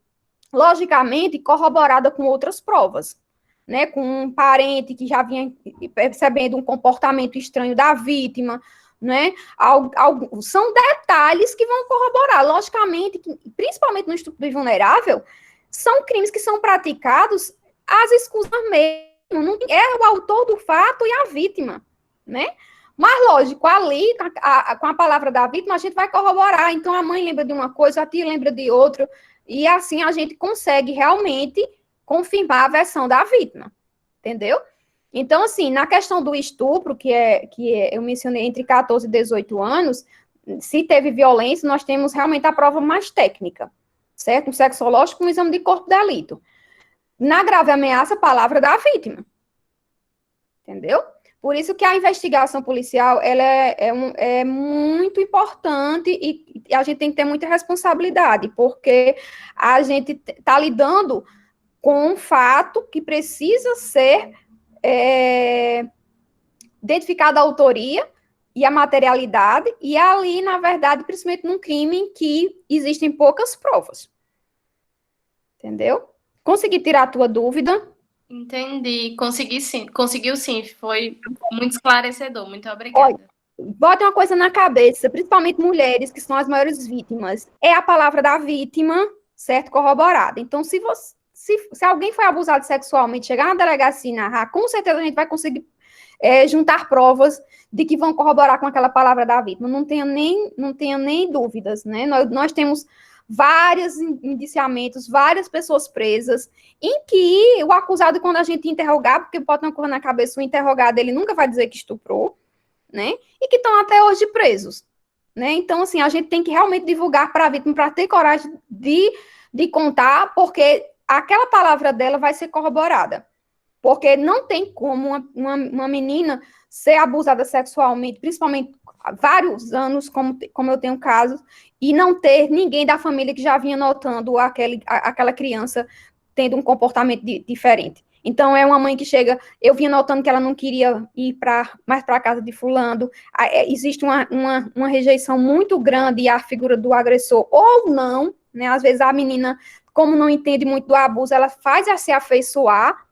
Logicamente, corroborada com outras provas, né, com um parente que já vinha percebendo um comportamento estranho da vítima, né, são detalhes que vão corroborar. Logicamente, principalmente no estupro vulnerável, são crimes que são praticados às escusas mesmo, é o autor do fato e a vítima, né? Mas, lógico, ali, com a palavra da vítima, a gente vai corroborar. Então, a mãe lembra de uma coisa, a tia lembra de outra, e assim a gente consegue realmente confirmar a versão da vítima, entendeu? Então, assim, na questão do estupro, eu mencionei entre 14 e 18 anos, se teve violência, nós temos realmente a prova mais técnica, certo? Um sexológico, um exame de corpo de delito. Na grave ameaça, a palavra da vítima, entendeu? Por isso que a investigação policial ela é muito importante e a gente tem que ter muita responsabilidade, porque a gente está lidando com um fato que precisa ser identificada a autoria e a materialidade, e ali, na verdade, principalmente num crime em que existem poucas provas. Entendeu? Consegui tirar a tua dúvida? Entendi. Consegui sim. Conseguiu sim. Foi muito esclarecedor. Muito obrigada. Olha, bota uma coisa na cabeça, principalmente mulheres, que são as maiores vítimas. É a palavra da vítima, certo? Corroborada. Então, se alguém foi abusado sexualmente, chegar na delegacia e narrar, com certeza a gente vai conseguir juntar provas de que vão corroborar com aquela palavra da vítima. Não tenha nem dúvidas, né? Nós temos vários indiciamentos, várias pessoas presas, em que o acusado, quando a gente interrogar, porque pode ter uma coisa na cabeça, o interrogado, ele nunca vai dizer que estuprou, né? E que estão até hoje presos, né? Então, assim, a gente tem que realmente divulgar para a vítima, para ter coragem de contar, porque aquela palavra dela vai ser corroborada. Porque não tem como uma menina ser abusada sexualmente, principalmente há vários anos, como eu tenho casos, e não ter ninguém da família que já vinha notando aquela criança tendo um comportamento diferente. Então, é uma mãe que chega, eu vinha notando que ela não queria ir mais para a casa de fulano, existe uma rejeição muito grande à figura do agressor, ou não, né? Às vezes a menina, como não entende muito do abuso, ela faz a se afeiçoar,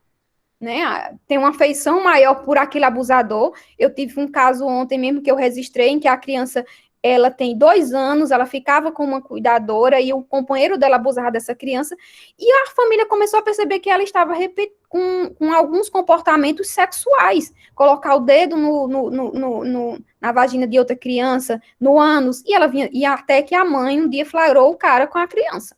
né, tem uma afeição maior por aquele abusador. Eu tive um caso ontem mesmo que eu registrei, em que a criança, ela tem 2 anos, ela ficava com uma cuidadora e o companheiro dela abusava dessa criança, e a família começou a perceber que ela estava com alguns comportamentos sexuais, colocar o dedo na vagina de outra criança, no ânus, e até que a mãe um dia flagrou o cara com a criança,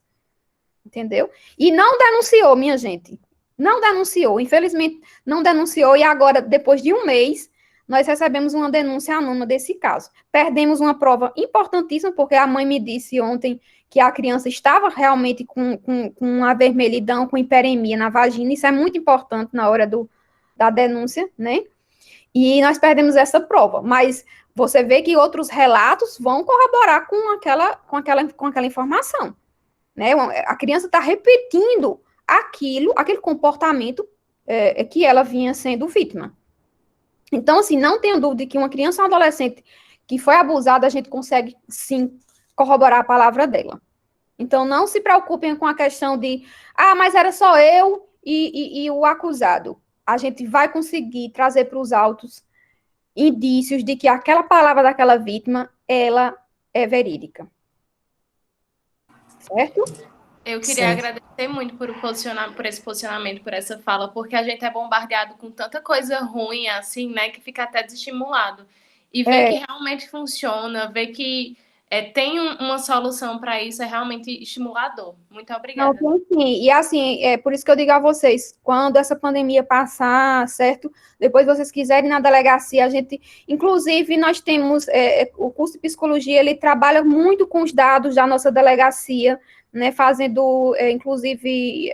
entendeu? E não denunciou, minha gente. Não denunciou, infelizmente não denunciou, e agora, depois de 1 mês, nós recebemos uma denúncia anônima desse caso. Perdemos uma prova importantíssima, porque a mãe me disse ontem que a criança estava realmente com uma vermelhidão, com hiperemia na vagina, isso é muito importante na hora da denúncia, né? E nós perdemos essa prova, mas você vê que outros relatos vão corroborar com aquela informação, né? A criança está repetindo aquele comportamento que ela vinha sendo vítima. Então, assim, não tenha dúvida que uma criança ou um adolescente que foi abusada, a gente consegue, sim, corroborar a palavra dela. Então, não se preocupem com a questão de, mas era só eu e o acusado. A gente vai conseguir trazer para os autos indícios de que aquela palavra daquela vítima, ela é verídica. Certo? Eu queria agradecer muito por esse posicionamento, por essa fala, porque a gente é bombardeado com tanta coisa ruim, assim, né, que fica até desestimulado. E ver que realmente funciona, ver que tem uma solução para isso é realmente estimulador. Muito obrigada. Não, sim. E assim, é por isso que eu digo a vocês, quando essa pandemia passar, certo? Depois vocês quiserem ir na delegacia, a gente, inclusive, nós temos o curso de psicologia, ele trabalha muito com os dados da nossa delegacia, né, fazendo, inclusive,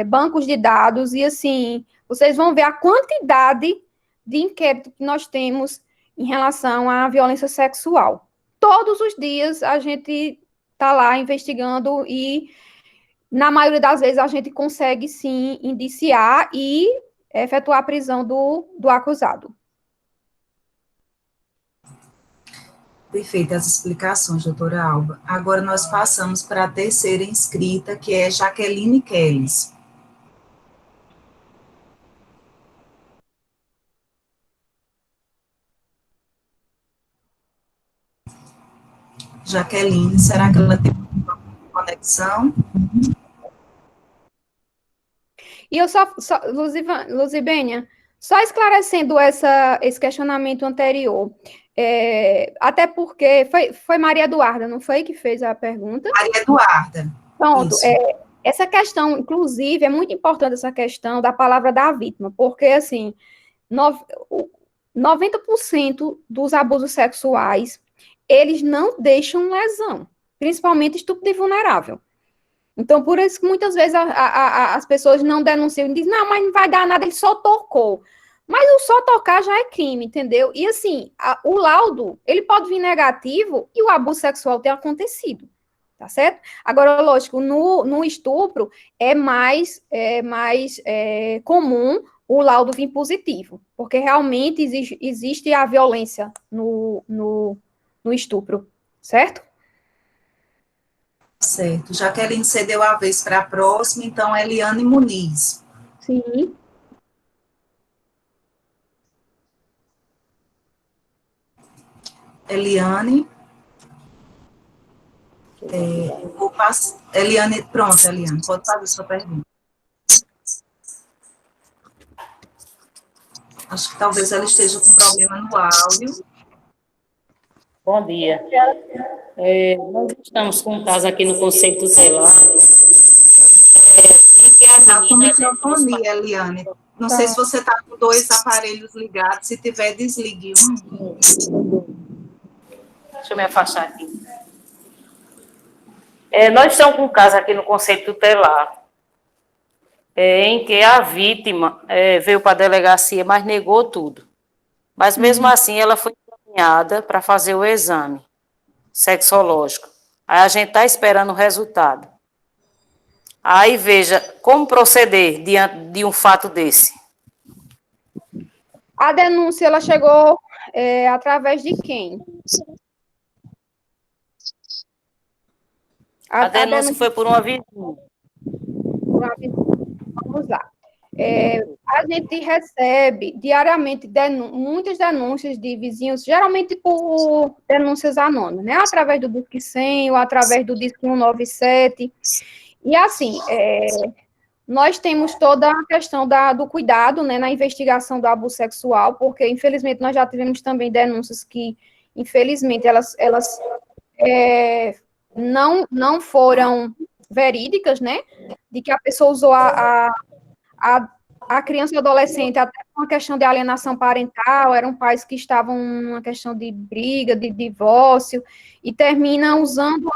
bancos de dados, e assim, vocês vão ver a quantidade de inquérito que nós temos em relação à violência sexual. Todos os dias a gente está lá investigando e, na maioria das vezes, a gente consegue, sim, indiciar e efetuar a prisão do acusado. Perfeito as explicações, doutora Alba. Agora nós passamos para a terceira inscrita, que é Jaqueline Kelles. Jaqueline, será que ela tem conexão? E eu Luzibênia, só esclarecendo esse questionamento anterior, até porque foi Maria Eduarda, não foi que fez a pergunta? Maria Eduarda. Pronto, essa questão, inclusive, é muito importante essa questão da palavra da vítima, porque, assim, 90% dos abusos sexuais, eles não deixam lesão, principalmente estupro de vulnerável. Então, por isso que muitas vezes as pessoas não denunciam e dizem, não, mas não vai dar nada, ele só tocou. Mas o só tocar já é crime, entendeu? E assim, o laudo, ele pode vir negativo e o abuso sexual ter acontecido, tá certo? Agora, lógico, no estupro é mais comum o laudo vir positivo, porque realmente existe a violência no estupro, certo? Certo. Jaqueline cedeu a vez para a próxima, então Eliane Muniz. Sim. Eliane. Eliane, pronto, Eliane, pode fazer sua pergunta. Acho que talvez ela esteja com problema no áudio. Bom dia. Nós estamos com um caso aqui no Conselho Tutelar. Está com microfonia, Eliane. Não sei se você está com 2 aparelhos ligados. Se tiver, desligue um. Deixa eu me afastar aqui. Nós estamos com um caso aqui no Conselho Tutelar, em que a vítima veio para a delegacia, mas negou tudo. Mas, mesmo assim, ela foi encaminhada para fazer o exame sexológico. Aí a gente está esperando o resultado. Aí, veja, como proceder diante de um fato desse? A denúncia, ela chegou através de quem? A denúncia foi por uma vizinha. Vamos lá. A gente recebe diariamente muitas denúncias de vizinhos, geralmente por denúncias anônimas, né? Através do Disque 100 ou através do Disque 197. E assim, nós temos toda a questão do cuidado, né, na investigação do abuso sexual, porque, infelizmente, nós já tivemos também denúncias que, infelizmente, elas não foram verídicas, né, de que a pessoa usou a criança e o adolescente até uma questão de alienação parental, eram pais que estavam numa questão de briga, de divórcio, e terminam usando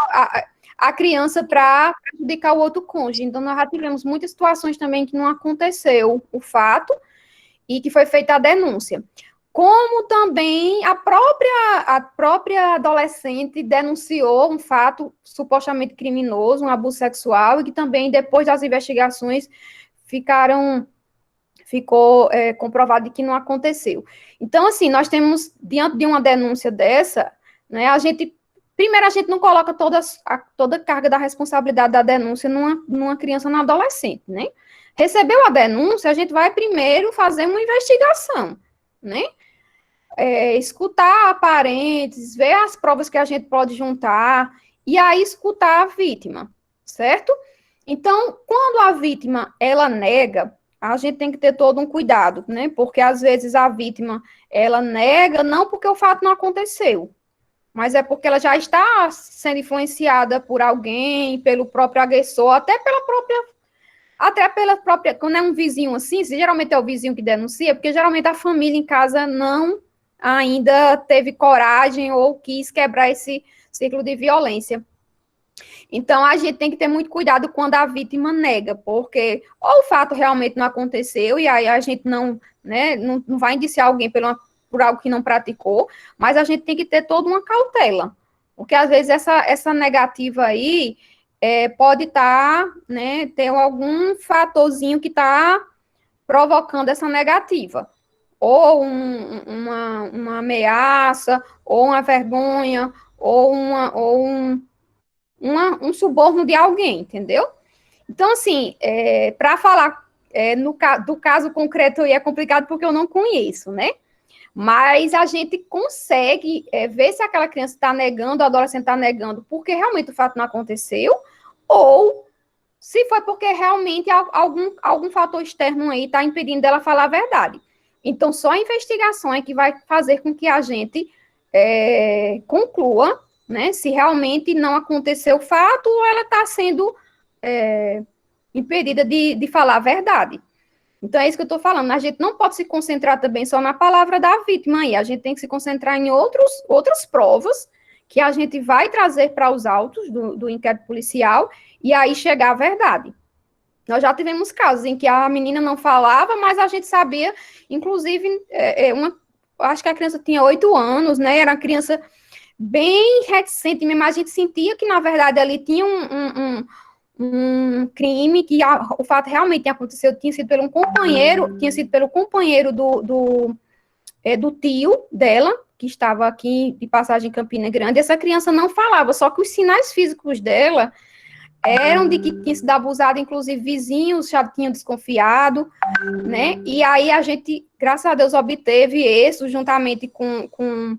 a criança para prejudicar o outro cônjuge. Então, nós já tivemos muitas situações também que não aconteceu o fato e que foi feita a denúncia. Como também a própria adolescente denunciou um fato supostamente criminoso, um abuso sexual, e que também, depois das investigações, ficou comprovado de que não aconteceu. Então, assim, nós temos, diante de uma denúncia dessa, né, primeiro, a gente não coloca toda a carga da responsabilidade da denúncia numa criança, numa adolescente, né? Recebeu a denúncia, a gente vai primeiro fazer uma investigação, né? Escutar parentes, ver as provas que a gente pode juntar, e aí escutar a vítima, certo? Então, quando a vítima, ela nega, a gente tem que ter todo um cuidado, né? Porque, às vezes, a vítima, ela nega não porque o fato não aconteceu, mas é porque ela já está sendo influenciada por alguém, pelo próprio agressor, até pela própria, quando é um vizinho assim, se geralmente é o vizinho que denuncia, porque geralmente a família em casa não ainda teve coragem ou quis quebrar esse ciclo de violência. Então, a gente tem que ter muito cuidado quando a vítima nega, porque ou o fato realmente não aconteceu, e aí a gente não vai indiciar alguém por algo que não praticou, mas a gente tem que ter toda uma cautela, porque às vezes essa negativa aí pode estar, né, ter algum fatorzinho que está provocando essa negativa, ou uma ameaça, ou uma vergonha, ou um suborno de alguém, entendeu? Então, assim, para falar do caso concreto aí é complicado porque eu não conheço, né? Mas a gente consegue ver se aquela criança está negando, o adolescente está negando, porque realmente o fato não aconteceu, ou se foi porque realmente algum fator externo aí está impedindo dela falar a verdade. Então, só a investigação é que vai fazer com que a gente conclua, né, se realmente não aconteceu o fato ou ela está sendo impedida de falar a verdade. Então, é isso que eu estou falando. A gente não pode se concentrar também só na palavra da vítima aí. A gente tem que se concentrar em outras provas que a gente vai trazer para os autos do inquérito policial e aí chegar à verdade. Nós já tivemos casos em que a menina não falava, mas a gente sabia, inclusive, acho que a criança tinha 8 anos, né? Era uma criança bem reticente mesmo. A gente sentia que, na verdade, ali tinha um crime, que o fato realmente aconteceu, tinha sido pelo companheiro do tio dela, que estava aqui de passagem em Campina Grande. Essa criança não falava, só que os sinais físicos dela eram de que tinha sido abusada, inclusive vizinhos já tinham desconfiado, né? E aí a gente, graças a Deus, obteve isso, juntamente com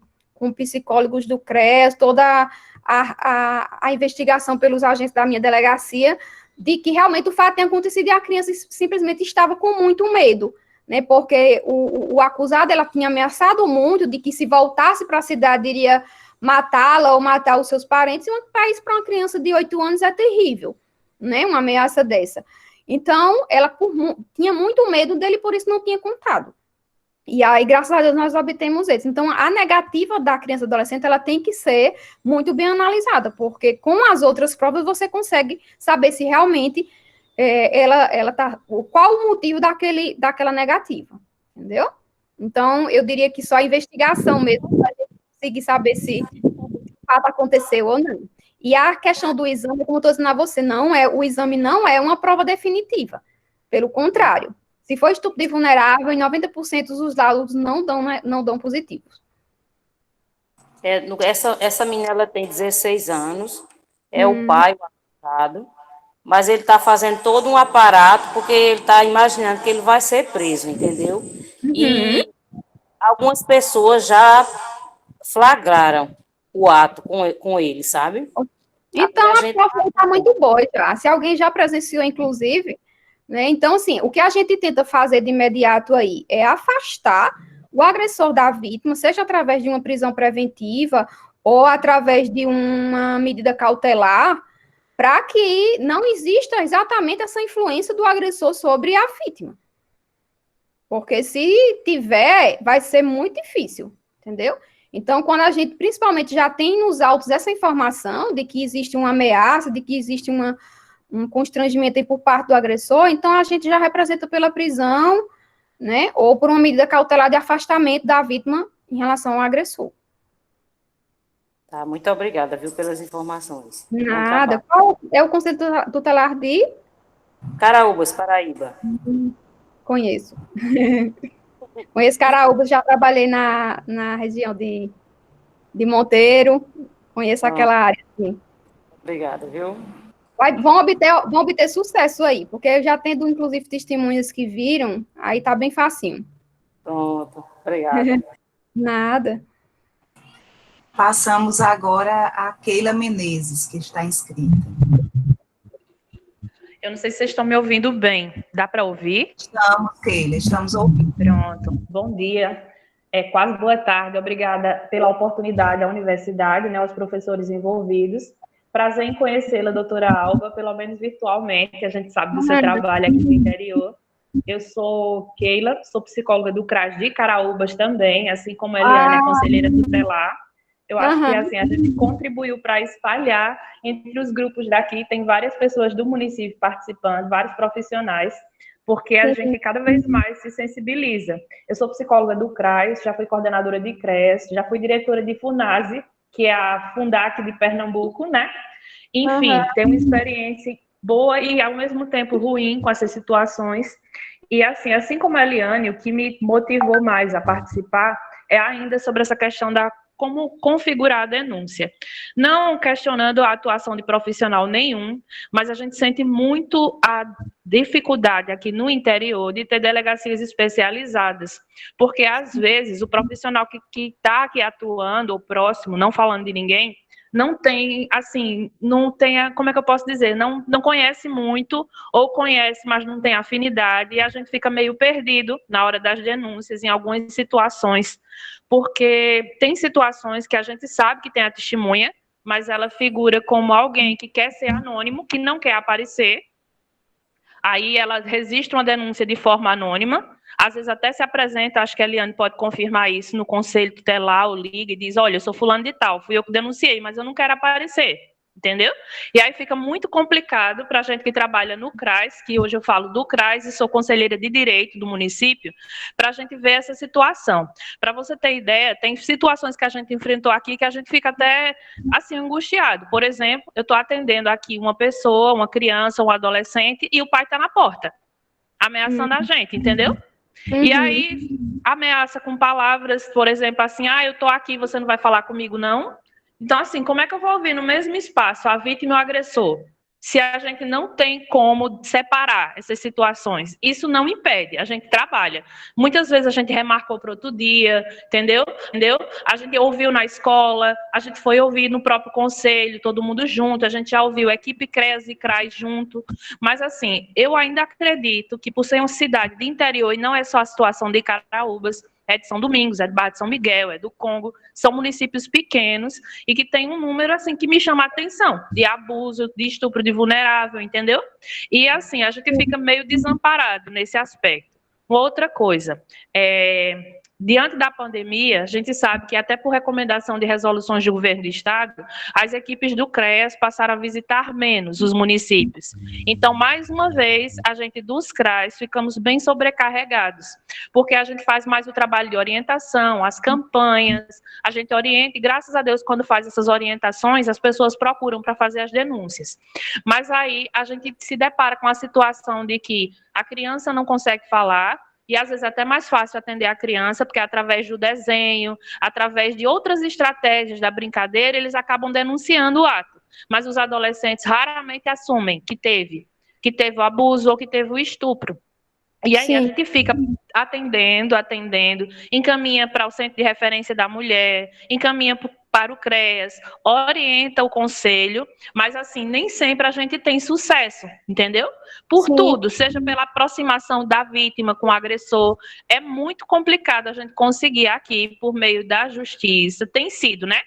psicólogos do CREAS, toda a investigação pelos agentes da minha delegacia, de que realmente o fato tinha acontecido e a criança simplesmente estava com muito medo, né? Porque o acusado, ela tinha ameaçado muito de que se voltasse para a cidade iria matá-la ou matar os seus parentes, e um país para uma criança de 8 anos é terrível, né? Uma ameaça dessa. Então, ela tinha muito medo dele, por isso não tinha contado. E aí, graças a Deus, nós obtemos isso. Então, a negativa da criança e adolescente, ela tem que ser muito bem analisada, porque com as outras provas você consegue saber se realmente ela tá... Qual o motivo daquela negativa, entendeu? Então, eu diria que só a investigação mesmo para a gente conseguir saber se o fato aconteceu ou não. E a questão do exame, como eu estou dizendo a você, o exame não é uma prova definitiva. Pelo contrário, se for estupro de vulnerável, em 90% dos laudos não dão positivos. Essa menina, ela tem 16 anos, o pai, o acusado, mas ele está fazendo todo um aparato, porque ele está imaginando que ele vai ser preso, entendeu? E algumas pessoas já flagraram o ato com ele, sabe? Então, a prova está muito boa já. Se alguém já presenciou, inclusive, né? Então, assim, o que a gente tenta fazer de imediato aí é afastar o agressor da vítima, seja através de uma prisão preventiva ou através de uma medida cautelar, para que não exista exatamente essa influência do agressor sobre a vítima. Porque se tiver, vai ser muito difícil, entendeu? Então, quando a gente, principalmente, já tem nos autos essa informação de que existe uma ameaça, de que existe um constrangimento aí por parte do agressor, então a gente já representa pela prisão, né, ou por uma medida cautelar de afastamento da vítima em relação ao agressor. Tá, muito obrigada, viu, pelas informações. Nada. Qual é o Conselho Tutelar de? Caraúbas, Paraíba. Conheço. Conheço Caraúbas, já trabalhei na região de Monteiro, conheço aquela área. Sim. Obrigada, viu? Vão obter sucesso aí, porque eu já tendo, inclusive, testemunhas que viram, aí tá bem facinho. Pronto, obrigada. Nada. Passamos agora a Keila Menezes, que está inscrita. Eu não sei se vocês estão me ouvindo bem. Dá para ouvir? Estamos, Keila, estamos ouvindo. Pronto. Bom dia. Quase boa tarde. Obrigada pela oportunidade à universidade, né, aos professores envolvidos. Prazer em conhecê-la, doutora Alba, pelo menos virtualmente. A gente sabe do seu trabalho aqui no interior. Eu sou Keila, sou psicóloga do CRAS de Caraúbas também, assim como a Eliane, a conselheira tutelar. Eu acho que assim, a gente contribuiu para espalhar entre os grupos daqui, tem várias pessoas do município participando, vários profissionais, porque a gente cada vez mais se sensibiliza. Eu sou psicóloga do CRAS, já fui coordenadora de CRES, já fui diretora de FUNASE, que é a Fundac de Pernambuco, né? Enfim, tenho uma experiência boa e, ao mesmo tempo, ruim com essas situações. E, assim como a Eliane, o que me motivou mais a participar é ainda sobre essa questão da como configurar a denúncia. Não questionando a atuação de profissional nenhum, mas a gente sente muito a dificuldade aqui no interior de ter delegacias especializadas, porque às vezes o profissional que está aqui atuando, ou próximo, não falando de ninguém, não tem, assim, não tem, como é que eu posso dizer, não conhece muito, ou conhece, mas não tem afinidade, e a gente fica meio perdido na hora das denúncias, em algumas situações, porque tem situações que a gente sabe que tem a testemunha, mas ela figura como alguém que quer ser anônimo, que não quer aparecer. Aí ela registra uma denúncia de forma anônima, às vezes até se apresenta, acho que a Eliane pode confirmar isso, no conselho tutelar, ou liga e diz, olha, eu sou fulano de tal, fui eu que denunciei, mas eu não quero aparecer. Entendeu? E aí fica muito complicado para a gente que trabalha no CRAS, que hoje eu falo do CRAS e sou conselheira de direito do município, para a gente ver essa situação. Para você ter ideia, tem situações que a gente enfrentou aqui que a gente fica até assim angustiado. Por exemplo, eu estou atendendo aqui uma pessoa, uma criança, um adolescente, e o pai está na porta, ameaçando a gente, entendeu? E aí, ameaça com palavras, por exemplo, assim, eu estou aqui, você não vai falar comigo, não? Então, assim, como é que eu vou ouvir no mesmo espaço a vítima e o agressor, se a gente não tem como separar essas situações? Isso não impede, a gente trabalha. Muitas vezes a gente remarcou para outro dia, entendeu? A gente ouviu na escola, a gente foi ouvir no próprio conselho, todo mundo junto, a gente já ouviu equipe CREAS e CRAS junto, mas assim, eu ainda acredito que por ser uma cidade de interior, e não é só a situação de Caraúbas, é de São Domingos, é de Barra de São Miguel, é do Congo, são municípios pequenos e que tem um número assim que me chama a atenção, de abuso, de estupro de vulnerável, entendeu? E assim, a gente fica meio desamparado nesse aspecto. Outra coisa, diante da pandemia, a gente sabe que até por recomendação de resoluções do governo do estado, as equipes do CREAS passaram a visitar menos os municípios. Então, mais uma vez, a gente dos CRAS ficamos bem sobrecarregados, porque a gente faz mais o trabalho de orientação, as campanhas, a gente orienta, e graças a Deus, quando faz essas orientações, as pessoas procuram para fazer as denúncias. Mas aí, a gente se depara com a situação de que a criança não consegue falar, e às vezes é até mais fácil atender a criança, porque através do desenho, através de outras estratégias da brincadeira, eles acabam denunciando o ato. Mas os adolescentes raramente assumem que teve o abuso ou que teve o estupro. E aí a gente fica atendendo, encaminha para o Centro de Referência da Mulher, encaminha para o CREAS, orienta o conselho, mas assim, nem sempre a gente tem sucesso, entendeu? Por tudo, seja pela aproximação da vítima com o agressor, é muito complicado a gente conseguir aqui, por meio da justiça, tem sido, né?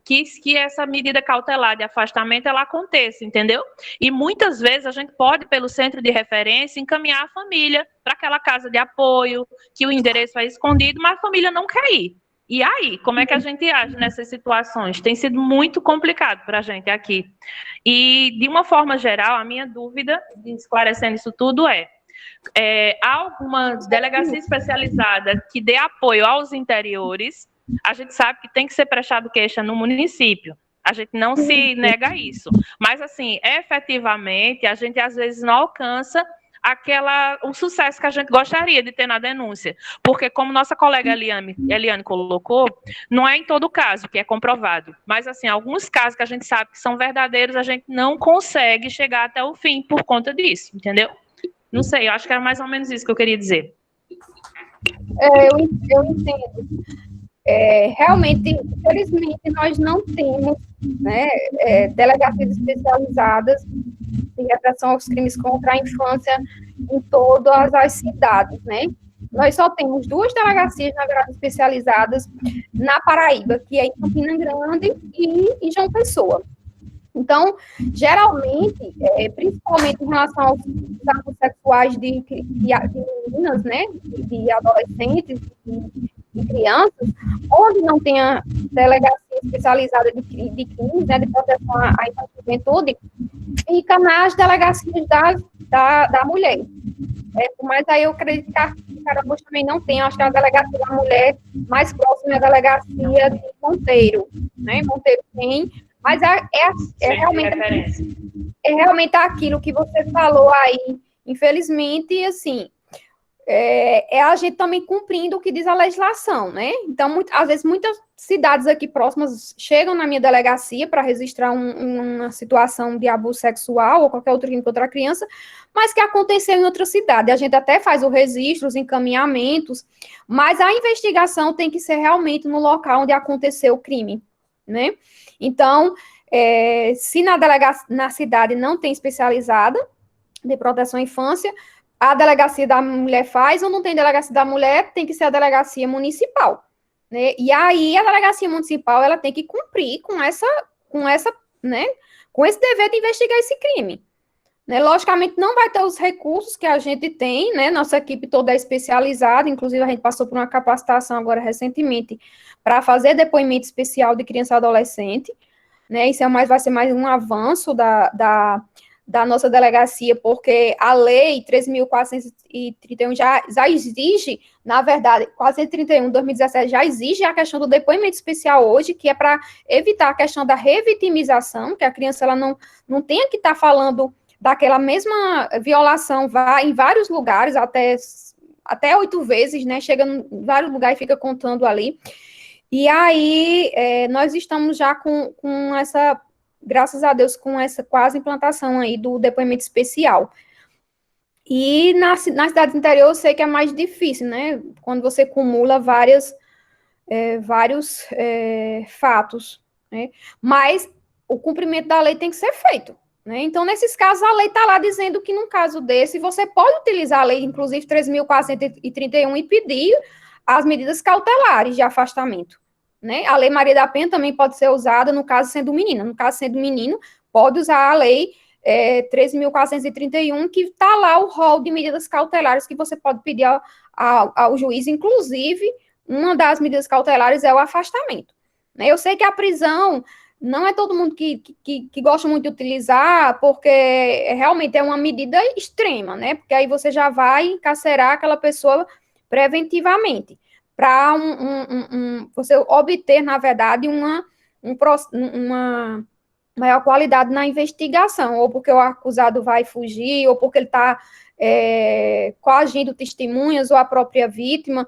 Que essa medida cautelar de afastamento, ela aconteça, entendeu? E muitas vezes a gente pode, pelo centro de referência, encaminhar a família para aquela casa de apoio, que o endereço é escondido, mas a família não quer ir. E aí, como é que a gente age nessas situações? Tem sido muito complicado para a gente aqui. E, de uma forma geral, a minha dúvida, esclarecendo isso tudo, há alguma delegacia especializada que dê apoio aos interiores? A gente sabe que tem que ser prestado queixa no município. A gente não se nega a isso. Mas, assim, efetivamente, a gente às vezes não alcança o sucesso que a gente gostaria de ter na denúncia. Porque, como nossa colega Eliane colocou, não é em todo caso que é comprovado. Mas, assim, alguns casos que a gente sabe que são verdadeiros, a gente não consegue chegar até o fim por conta disso, entendeu? Não sei, eu acho que era mais ou menos isso que eu queria dizer. Eu entendo. Realmente, infelizmente, nós não temos, né, delegacias especializadas de repressão aos crimes contra a infância em todas as cidades, né? Nós só temos 2 delegacias, na verdade, especializadas na Paraíba, que é em Campina Grande e em João Pessoa. Então, geralmente, principalmente em relação aos atos sexuais de meninas, né, de adolescentes e crianças, onde não tenha delegacia especializada de crimes, né, de proteção à infância e juventude, fica nas delegacias da mulher. Mas aí eu acredito que a Caraúbas também não tem, acho que a delegacia da mulher mais próxima é a delegacia de Monteiro, né? Monteiro tem, mas realmente aquilo que você falou aí, infelizmente, assim, a gente também cumprindo o que diz a legislação, né? Então, às vezes, muitas cidades aqui próximas chegam na minha delegacia para registrar uma situação de abuso sexual ou qualquer outro crime contra a criança, mas que aconteceu em outra cidade. A gente até faz o registro, os encaminhamentos, mas a investigação tem que ser realmente no local onde aconteceu o crime, né? Então, se na cidade não tem especializada de proteção à infância, a delegacia da mulher faz, ou não tem delegacia da mulher, tem que ser a delegacia municipal, né? E aí a delegacia municipal, ela tem que cumprir com né, com esse dever de investigar esse crime. Né? Logicamente, não vai ter os recursos que a gente tem, né? Nossa equipe toda é especializada, inclusive a gente passou por uma capacitação agora recentemente para fazer depoimento especial de criança e adolescente, né? Isso vai ser mais um avanço da nossa delegacia, porque a lei 13.431 já exige, na verdade, 431 de 2017 já exige a questão do depoimento especial hoje, que é para evitar a questão da revitimização, que a criança ela não tenha que estar falando daquela mesma violação, vai em vários lugares, até 8 vezes, né? Chega em vários lugares e fica contando ali. E aí, nós estamos já com essa, graças a Deus, com essa quase implantação aí do depoimento especial. E na cidade interior eu sei que é mais difícil, né? Quando você acumula vários fatos, né? Mas o cumprimento da lei tem que ser feito, né? Então, nesses casos, a lei está lá dizendo que, num caso desse, você pode utilizar a lei, inclusive 3.431, e pedir as medidas cautelares de afastamento, né? A lei Maria da Penha também pode ser usada no caso sendo menina. No caso sendo menino, pode usar a lei 13.431, que está lá o rol de medidas cautelares que você pode pedir ao juiz. Inclusive, uma das medidas cautelares é o afastamento, né? Eu sei que a prisão não é todo mundo que gosta muito de utilizar, porque realmente é uma medida extrema, né? Porque aí você já vai encarcerar aquela pessoa preventivamente, para você obter, na verdade, uma maior qualidade na investigação, ou porque o acusado vai fugir, ou porque ele está coagindo testemunhas, ou a própria vítima.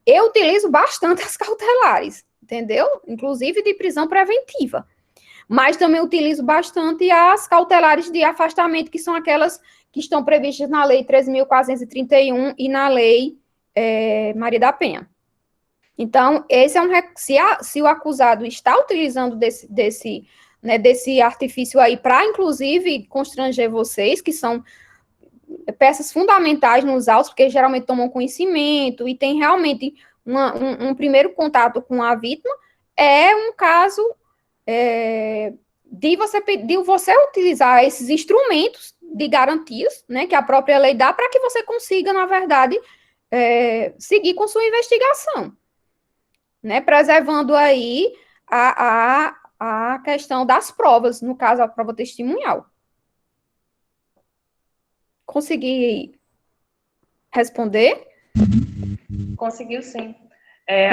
Eu utilizo bastante as cautelares, entendeu? Inclusive de prisão preventiva. Mas também utilizo bastante as cautelares de afastamento, que são aquelas que estão previstas na Lei 3.431 e na Lei Maria da Penha. Então, esse se o acusado está utilizando desse artifício aí para, inclusive, constranger vocês, que são peças fundamentais nos autos, porque geralmente tomam conhecimento e tem realmente um primeiro contato com a vítima, é um caso de você utilizar esses instrumentos de garantias, né, que a própria lei dá, para que você consiga, na verdade, seguir com sua investigação, né, preservando aí a questão das provas, no caso, a prova testemunhal. Consegui responder? Conseguiu, sim.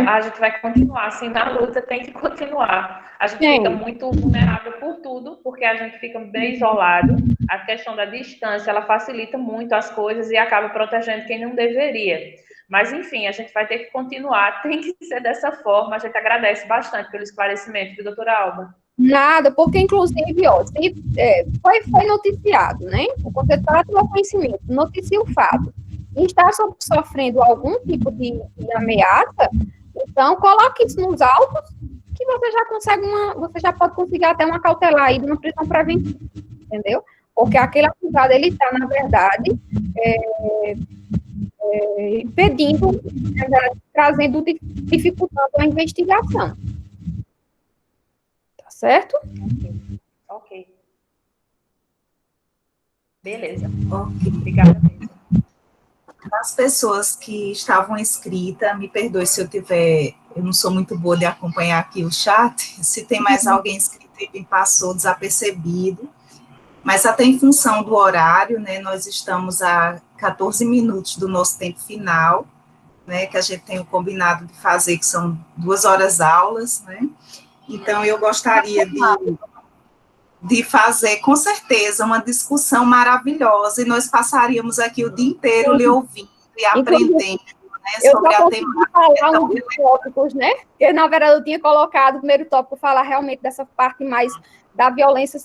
A gente vai continuar, assim, na luta tem que continuar. A gente fica muito vulnerável por tudo, porque a gente fica bem isolado. A questão da distância, ela facilita muito as coisas e acaba protegendo quem não deveria. Mas, enfim, a gente vai ter que continuar, tem que ser dessa forma. A gente agradece bastante pelo esclarecimento, doutora Alba. Nada, porque, inclusive, ó, foi noticiado, né? O conselheiro tomou conhecimento, noticia o fato. E está sofrendo algum tipo de ameaça, então coloque isso nos autos, que você já consegue você já pode conseguir até uma cautelar aí de uma prisão preventiva, entendeu? Porque aquele acusado, ele está, na verdade, impedindo, trazendo, dificultando a investigação. Tá certo? Ok. Beleza. Ok. Obrigada mesmo. As pessoas que estavam inscritas, me perdoe se eu não sou muito boa de acompanhar aqui o chat, se tem mais alguém inscrito e me passou desapercebido, mas até em função do horário, né, nós estamos a 14 minutos do nosso tempo final, né, que a gente tem o combinado de fazer, que são 2 horas aulas, né, então eu gostaria de fazer, com certeza, uma discussão maravilhosa, e nós passaríamos aqui o dia inteiro lhe ouvindo e aprendendo, né, sobre a temática. Falar um dos tópicos, né? Eu, na verdade, eu tinha colocado o primeiro tópico, falar realmente dessa parte mais da violência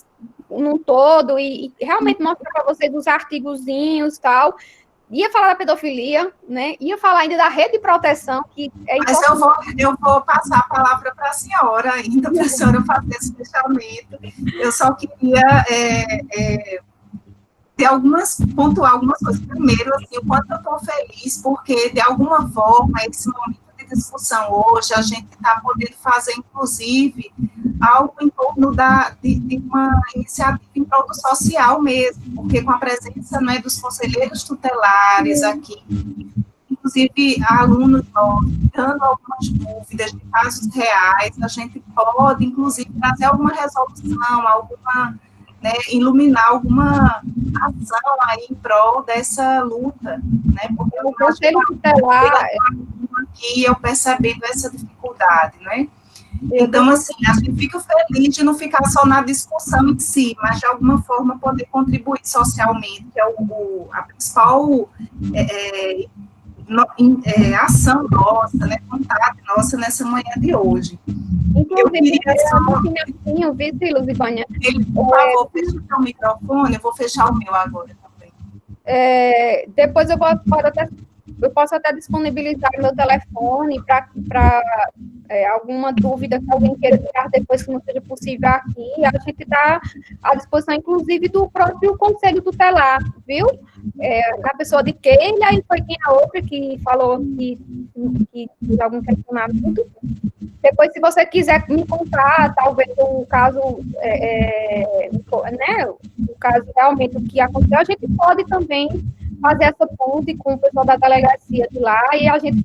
num todo, e realmente mostrar para vocês os artigozinhos e tal, ia falar da pedofilia, né? Ia falar ainda da rede de proteção, que é importante. Mas eu vou passar a palavra para a senhora ainda, para a senhora fazer esse fechamento. Eu só queria pontuar algumas coisas. Primeiro, assim, o quanto eu estou feliz, porque, de alguma forma, esse momento de discussão hoje, a gente está podendo fazer, inclusive, algo em torno de uma iniciativa em prol do social mesmo, porque com a presença, né, dos conselheiros tutelares aqui, inclusive alunos nossos, dando algumas dúvidas de casos reais, a gente pode, inclusive, trazer alguma resolução, né, iluminar alguma ação aí em prol dessa luta, né, porque o conselho tutelar aqui eu percebendo essa dificuldade, né. Então, assim, a gente fica feliz de não ficar só na discussão em si, mas de alguma forma poder contribuir socialmente, que é a principal ação nossa, né, vontade nossa nessa manhã de hoje. Eu queria só... vice, Luzivânia. Por favor, feche o seu microfone, eu vou fechar o meu agora também. Depois eu posso até disponibilizar meu telefone para alguma dúvida que alguém queira tirar depois que não seja possível aqui. A gente está à disposição, inclusive, do próprio Conselho Tutelar, viu? Na pessoa de Keila, e foi quem a outra que falou que fez algum questionamento. Depois, se você quiser me contar, talvez o caso, né, o caso realmente o que aconteceu, a gente pode também fazer essa ponte com o pessoal da delegacia de lá e a gente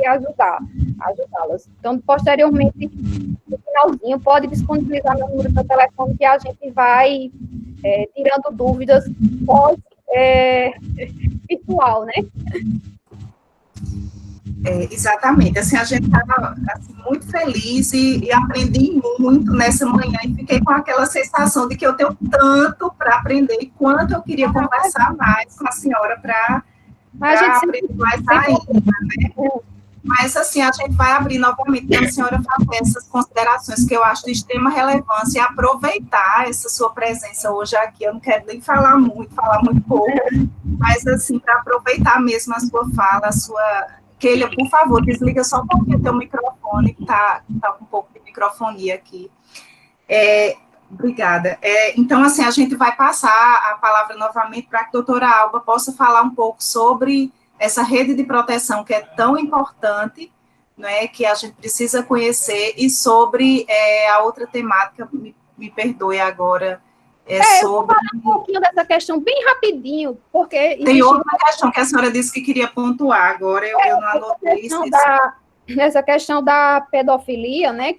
ajudá-las. Então, posteriormente, no finalzinho, pode disponibilizar meu número de telefone que a gente vai tirando dúvidas virtual, né? Exatamente, assim, a gente estava assim, muito feliz e aprendi muito nessa manhã e fiquei com aquela sensação de que eu tenho tanto para aprender e quanto eu queria conversar mais com a senhora para aprender mais ainda, né? Mas, assim, a gente vai abrir novamente para a senhora fazer essas considerações que eu acho de extrema relevância e aproveitar essa sua presença hoje aqui. Eu não quero nem falar muito pouco, mas, assim, para aproveitar mesmo a sua fala, Keila, por favor, desliga só um pouquinho o teu microfone, que está com um pouco de microfonia aqui. Obrigada. Então, assim, a gente vai passar a palavra novamente para que a doutora Alba possa falar um pouco sobre essa rede de proteção que é tão importante, né, que a gente precisa conhecer, e sobre a outra temática, me perdoe agora, sobre... Eu vou falar um pouquinho dessa questão bem rapidinho, porque... Tem outra questão que a senhora disse que queria pontuar, agora eu não anotei isso. Essa questão da pedofilia, né?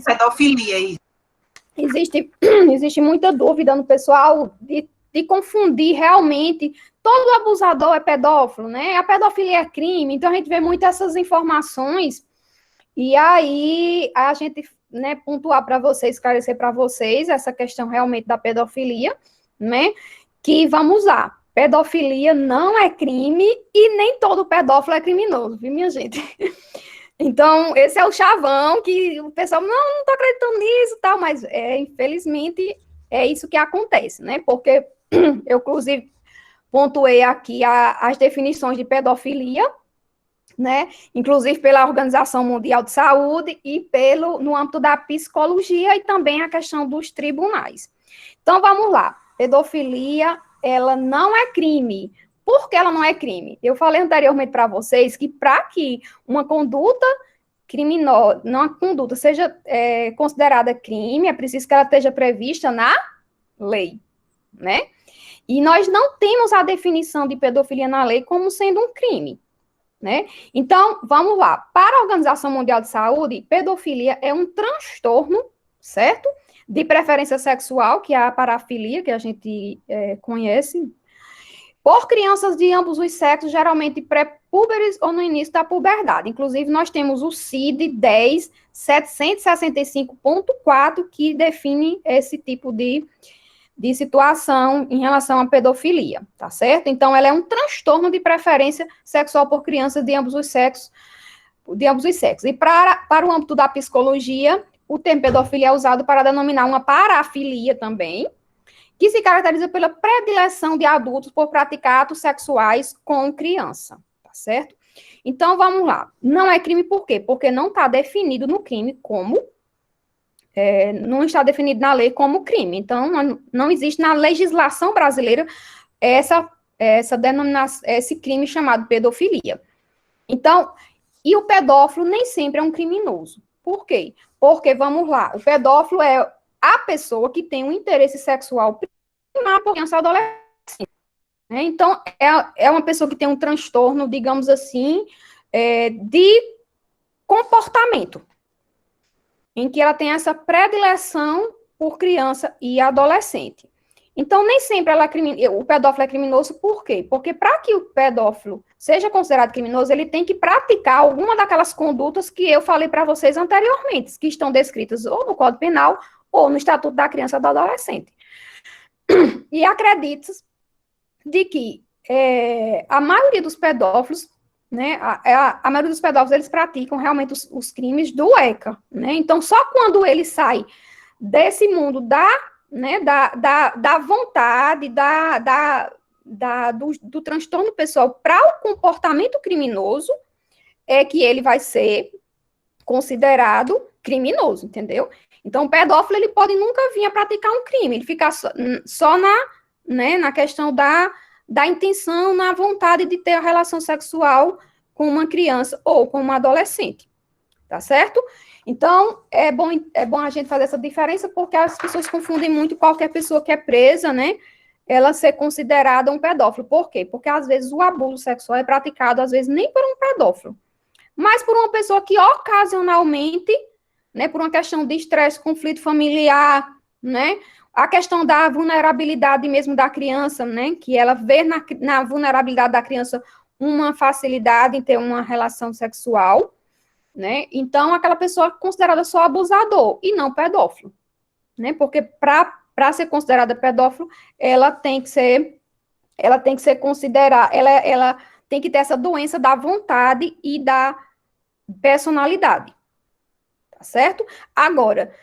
Pedofilia, isso. Existe muita dúvida no pessoal de confundir realmente, todo abusador é pedófilo, né? A pedofilia é crime, então a gente vê muito essas informações, e aí a gente, né, pontuar para vocês, esclarecer para vocês essa questão realmente da pedofilia, né? Que vamos lá, pedofilia não é crime e nem todo pedófilo é criminoso, viu, minha gente? Então, esse é o chavão que o pessoal, não estou acreditando nisso e tal, mas, infelizmente, é isso que acontece, né? Porque eu, inclusive, pontuei aqui as definições de pedofilia, né? Inclusive pela Organização Mundial de Saúde e no âmbito da psicologia e também a questão dos tribunais. Então, vamos lá. Pedofilia, ela não é crime. Por que ela não é crime? Eu falei anteriormente para vocês que para que uma conduta criminosa, não a conduta seja considerada crime, é preciso que ela esteja prevista na lei, né? E nós não temos a definição de pedofilia na lei como sendo um crime, né? Então, vamos lá. Para a Organização Mundial de Saúde, pedofilia é um transtorno, certo? De preferência sexual, que é a parafilia, que a gente conhece, por crianças de ambos os sexos, geralmente pré-púberes ou no início da puberdade. Inclusive, nós temos o CID-10 765.4, que define esse tipo de situação em relação à pedofilia, tá certo? Então, ela é um transtorno de preferência sexual por crianças de ambos os sexos. E para o âmbito da psicologia, o termo pedofilia é usado para denominar uma parafilia também, que se caracteriza pela predileção de adultos por praticar atos sexuais com criança, tá certo? Então, vamos lá. Não é crime por quê? Porque não está definido no crime como, não está definido na lei como crime. Então, não existe na legislação brasileira essa denominação, esse crime chamado pedofilia. Então, e o pedófilo nem sempre é um criminoso. Por quê? Porque, vamos lá, o pedófilo é a pessoa que tem um interesse sexual primário por criança ou adolescente. Então, é uma pessoa que tem um transtorno, digamos assim, de comportamento, em que ela tem essa predileção por criança e adolescente. Então, nem sempre o pedófilo é criminoso, por quê? Porque para que o pedófilo seja considerado criminoso, ele tem que praticar alguma daquelas condutas que eu falei para vocês anteriormente, que estão descritas ou no Código Penal ou no Estatuto da Criança e do Adolescente. E acredito de que a maioria dos pedófilos, né, a maioria dos pedófilos, eles praticam realmente os crimes do ECA, né? Então, só quando ele sai desse mundo da vontade, do transtorno pessoal para o comportamento criminoso, é que ele vai ser considerado criminoso, entendeu? Então, o pedófilo, ele pode nunca vir a praticar um crime, ele fica só na questão da intenção, na vontade de ter a relação sexual com uma criança ou com uma adolescente, tá certo? Então, é bom a gente fazer essa diferença, porque as pessoas confundem muito qualquer pessoa que é presa, né, ela ser considerada um pedófilo. Por quê? Porque, às vezes, o abuso sexual é praticado, às vezes, nem por um pedófilo, mas por uma pessoa que, ocasionalmente, né, por uma questão de estresse, conflito familiar, né, a questão da vulnerabilidade mesmo da criança, né, que ela vê na vulnerabilidade da criança uma facilidade em ter uma relação sexual, né? Então, aquela pessoa é considerada só abusador e não pedófilo, né? Porque para ser considerada pedófilo, ela tem que ser considerada, ela tem que ter essa doença da vontade e da personalidade, tá certo? Agora,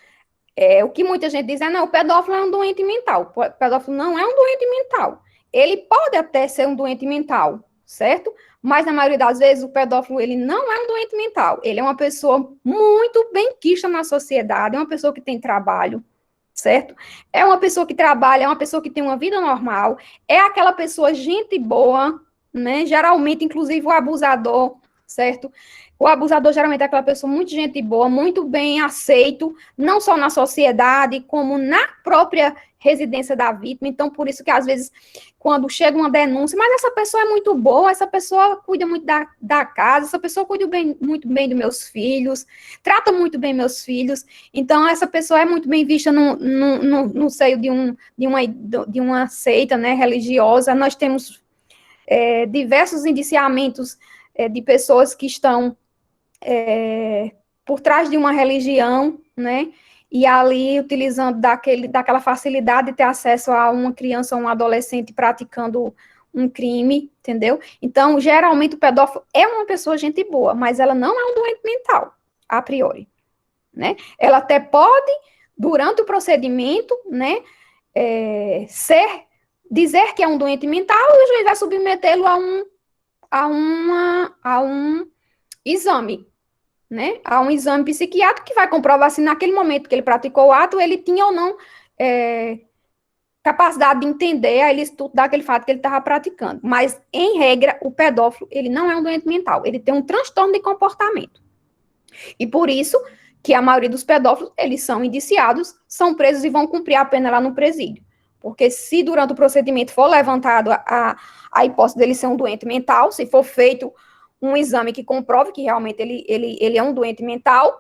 o que muita gente diz não, o pedófilo é um doente mental. O pedófilo não é um doente mental. Ele pode até ser um doente mental, certo? Mas, na maioria das vezes, o pedófilo, ele não é um doente mental. Ele é uma pessoa muito benquista na sociedade, é uma pessoa que tem trabalho, certo? É uma pessoa que trabalha, é uma pessoa que tem uma vida normal, é aquela pessoa gente boa, né? Geralmente, inclusive, o abusador, certo? O abusador, geralmente, é aquela pessoa muito gente boa, muito bem aceito, não só na sociedade, como na própria residência da vítima. Então, por isso que, às vezes, quando chega uma denúncia, mas essa pessoa é muito boa, essa pessoa cuida muito da casa, essa pessoa cuida muito bem dos meus filhos, trata muito bem meus filhos, então essa pessoa é muito bem vista no seio de uma seita, né, religiosa. Nós temos diversos indiciamentos de pessoas que estão por trás de uma religião, né, e ali utilizando daquela facilidade de ter acesso a uma criança ou um adolescente praticando um crime, entendeu? Então, geralmente, o pedófilo é uma pessoa gente boa, mas ela não é um doente mental, a priori, né? Ela até pode, durante o procedimento, né, dizer que é um doente mental e o juiz vai submetê-lo a um exame, né, a um exame psiquiátrico que vai comprovar se naquele momento que ele praticou o ato, ele tinha ou não capacidade de entender a ilicitude daquele fato que ele estava praticando. Mas, em regra, o pedófilo, ele não é um doente mental, ele tem um transtorno de comportamento. E por isso que a maioria dos pedófilos, eles são indiciados, são presos e vão cumprir a pena lá no presídio. Porque se durante o procedimento for levantado a hipótese dele ser um doente mental, se for feito um exame que comprove que realmente ele é um doente mental,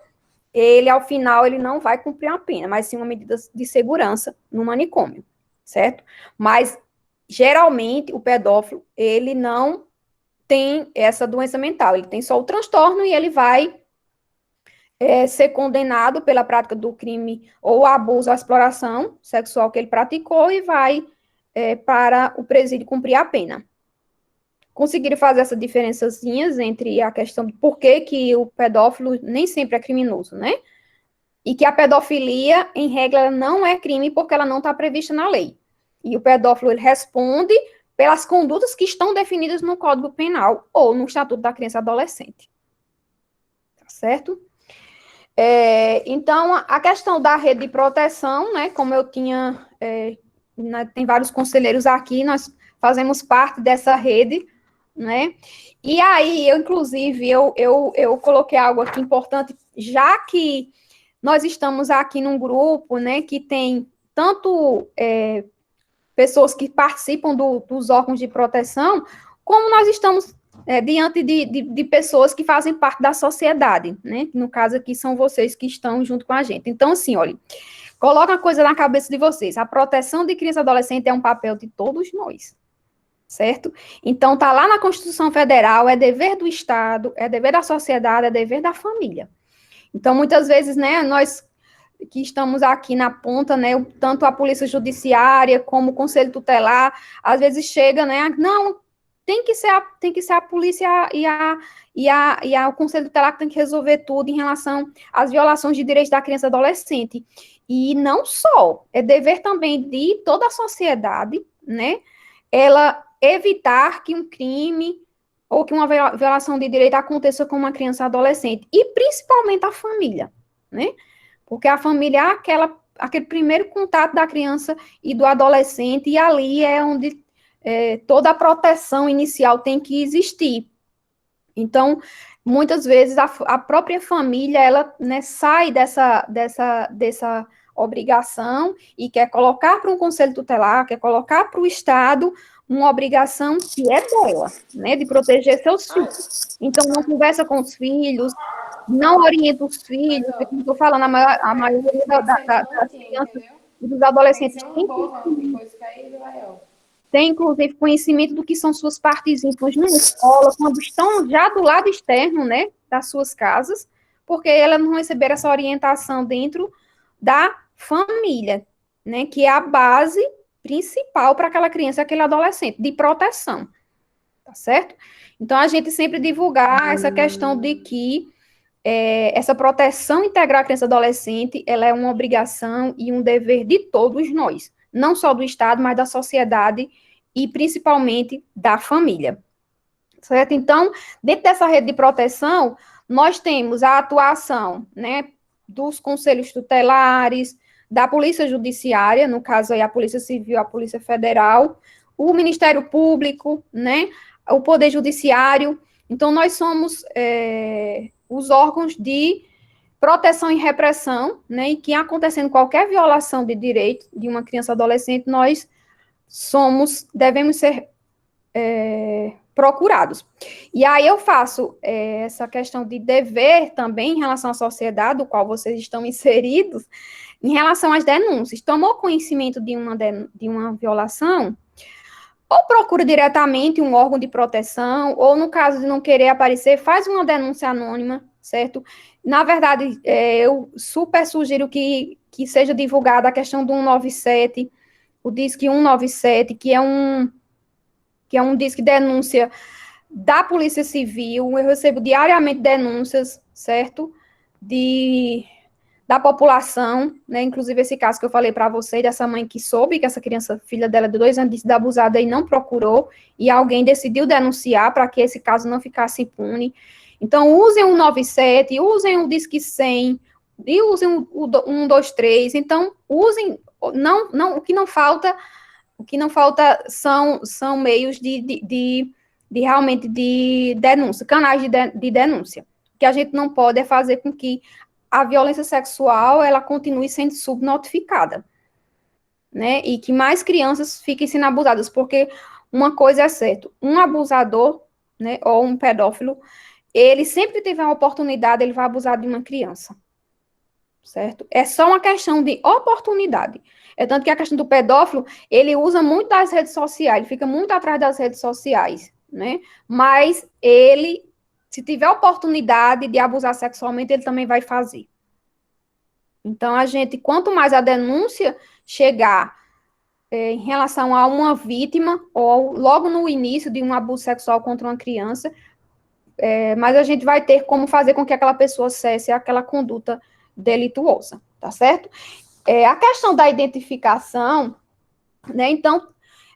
ele, ao final, ele não vai cumprir a pena, mas sim uma medida de segurança no manicômio, certo? Mas, geralmente, o pedófilo, ele não tem essa doença mental, ele tem só o transtorno e ele vai ser condenado pela prática do crime ou abuso ou exploração sexual que ele praticou e vai para o presídio cumprir a pena. Conseguiram fazer essa diferençazinhas entre a questão de por que o pedófilo nem sempre é criminoso, né? E que a pedofilia, em regra, não é crime porque ela não está prevista na lei. E o pedófilo, ele responde pelas condutas que estão definidas no Código Penal ou no Estatuto da Criança e Adolescente. Tá certo? Então, a questão da rede de proteção, né, como eu tinha, tem vários conselheiros aqui, nós fazemos parte dessa rede, né, e aí, inclusive, eu coloquei algo aqui importante, já que nós estamos aqui num grupo, né, que tem tanto pessoas que participam dos órgãos de proteção, como nós estamos diante de pessoas que fazem parte da sociedade, né? No caso aqui são vocês que estão junto com a gente. Então, assim, olha, coloca uma coisa na cabeça de vocês. A proteção de criança e adolescente é um papel de todos nós, certo? Então, tá lá na Constituição Federal, é dever do Estado, é dever da sociedade, é dever da família. Então, muitas vezes, né, nós que estamos aqui na ponta, né, tanto a Polícia Judiciária como o Conselho Tutelar, às vezes chega, né, não, tem que ser a polícia e o Conselho Tutelar que tem que resolver tudo em relação às violações de direitos da criança e adolescente. E não só, é dever também de toda a sociedade, né, ela evitar que um crime ou que uma violação de direito aconteça com uma criança e adolescente, e principalmente a família, né, porque a família é aquele primeiro contato da criança e do adolescente, e ali é onde toda a proteção inicial tem que existir. Então, muitas vezes, a própria família, ela, né, sai dessa obrigação e quer colocar para um conselho tutelar, quer colocar para o Estado uma obrigação que é dela, né, de proteger seus filhos. Então, não conversa com os filhos, não orienta os filhos, como estou falando, a maioria das crianças e dos adolescentes tem, inclusive, conhecimento do que são suas partes íntimas na escola, quando estão já do lado externo, né, das suas casas, porque elas não receberam essa orientação dentro da família, né, que é a base principal para aquela criança, aquele adolescente, de proteção, tá certo? Então, a gente sempre divulgar essa questão de que essa proteção integral à criança e adolescente, ela é uma obrigação e um dever de todos nós, não só do Estado, mas da sociedade e principalmente da família, certo? Então, dentro dessa rede de proteção, nós temos a atuação, né, dos conselhos tutelares, da Polícia Judiciária, no caso aí a Polícia Civil, a Polícia Federal, o Ministério Público, né, o Poder Judiciário. Então, nós somos os órgãos de proteção e repressão, né, e que acontecendo qualquer violação de direito de uma criança ou adolescente, nós devemos ser procurados. E aí eu faço essa questão de dever também em relação à sociedade, do qual vocês estão inseridos, em relação às denúncias. Tomou conhecimento de uma violação, ou procura diretamente um órgão de proteção, ou no caso de não querer aparecer, faz uma denúncia anônima, certo? Na verdade, eu super sugiro que seja divulgada a questão do 197, o Disque 197, que é um disque denúncia da Polícia Civil. Eu recebo diariamente denúncias, certo? Da população, né? Inclusive esse caso que eu falei para você, dessa mãe que soube que essa criança, filha dela de 2 anos, disse da abusada e não procurou, e alguém decidiu denunciar para que esse caso não ficasse impune. Então, usem o 197, usem o Disque 100, e usem o 123. Então, usem, o que não falta são meios de realmente de denúncia, canais de denúncia. O que a gente não pode é fazer com que a violência sexual, ela continue sendo subnotificada, né, e que mais crianças fiquem sendo abusadas, porque uma coisa é certa, um abusador, né, ou um pedófilo, ele sempre tiver uma oportunidade, ele vai abusar de uma criança, certo? É só uma questão de oportunidade. É tanto que a questão do pedófilo, ele usa muito das redes sociais, ele fica muito atrás das redes sociais, né, mas ele, se tiver oportunidade de abusar sexualmente, ele também vai fazer. Então, quanto mais a denúncia chegar em relação a uma vítima, ou logo no início de um abuso sexual contra uma criança, mais a gente vai ter como fazer com que aquela pessoa cesse aquela conduta delituosa, tá certo? A questão da identificação, né? Então,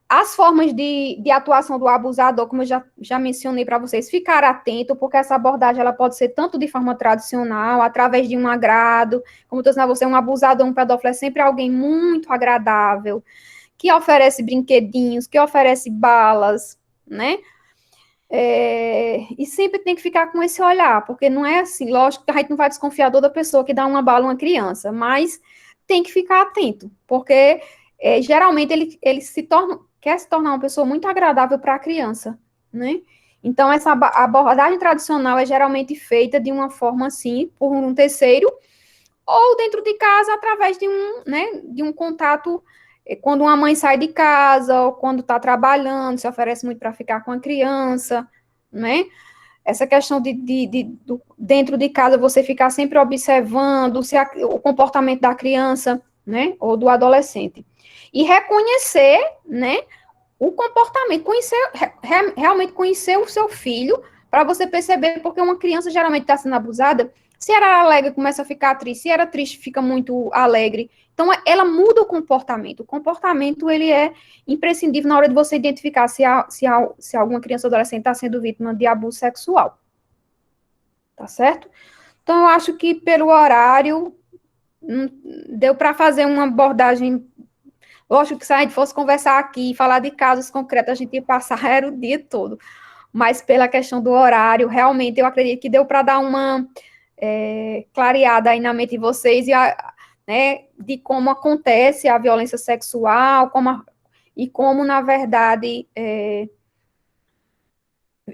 as formas de atuação do abusador, como eu já mencionei para vocês, ficar atento, porque essa abordagem ela pode ser tanto de forma tradicional, através de um agrado, como eu estou dizendo a você, um abusador, um pedófilo é sempre alguém muito agradável, que oferece brinquedinhos, que oferece balas, né? E sempre tem que ficar com esse olhar, porque não é assim, lógico que a gente não vai desconfiar da pessoa que dá uma bala a uma criança, mas tem que ficar atento, porque geralmente ele quer se tornar uma pessoa muito agradável para a criança, né? Então, essa abordagem tradicional é geralmente feita de uma forma assim, por um terceiro, ou dentro de casa, através de um contato, quando uma mãe sai de casa, ou quando está trabalhando, se oferece muito para ficar com a criança, né? Essa questão dentro de casa, você ficar sempre observando o comportamento da criança, né, ou do adolescente. E reconhecer, né, o comportamento, realmente conhecer o seu filho, para você perceber, porque uma criança geralmente está sendo abusada, se era alegre, começa a ficar triste, se era triste, fica muito alegre. Então, ela muda o comportamento. O comportamento, ele é imprescindível na hora de você identificar se alguma criança ou adolescente está sendo vítima de abuso sexual. Tá certo? Então, eu acho que pelo horário, deu para fazer uma abordagem. Lógico que se a gente fosse conversar aqui e falar de casos concretos, a gente ia passar era o dia todo. Mas pela questão do horário, realmente, eu acredito que deu para dar uma clareada aí na mente de vocês, né, de como acontece a violência sexual, e como, na verdade,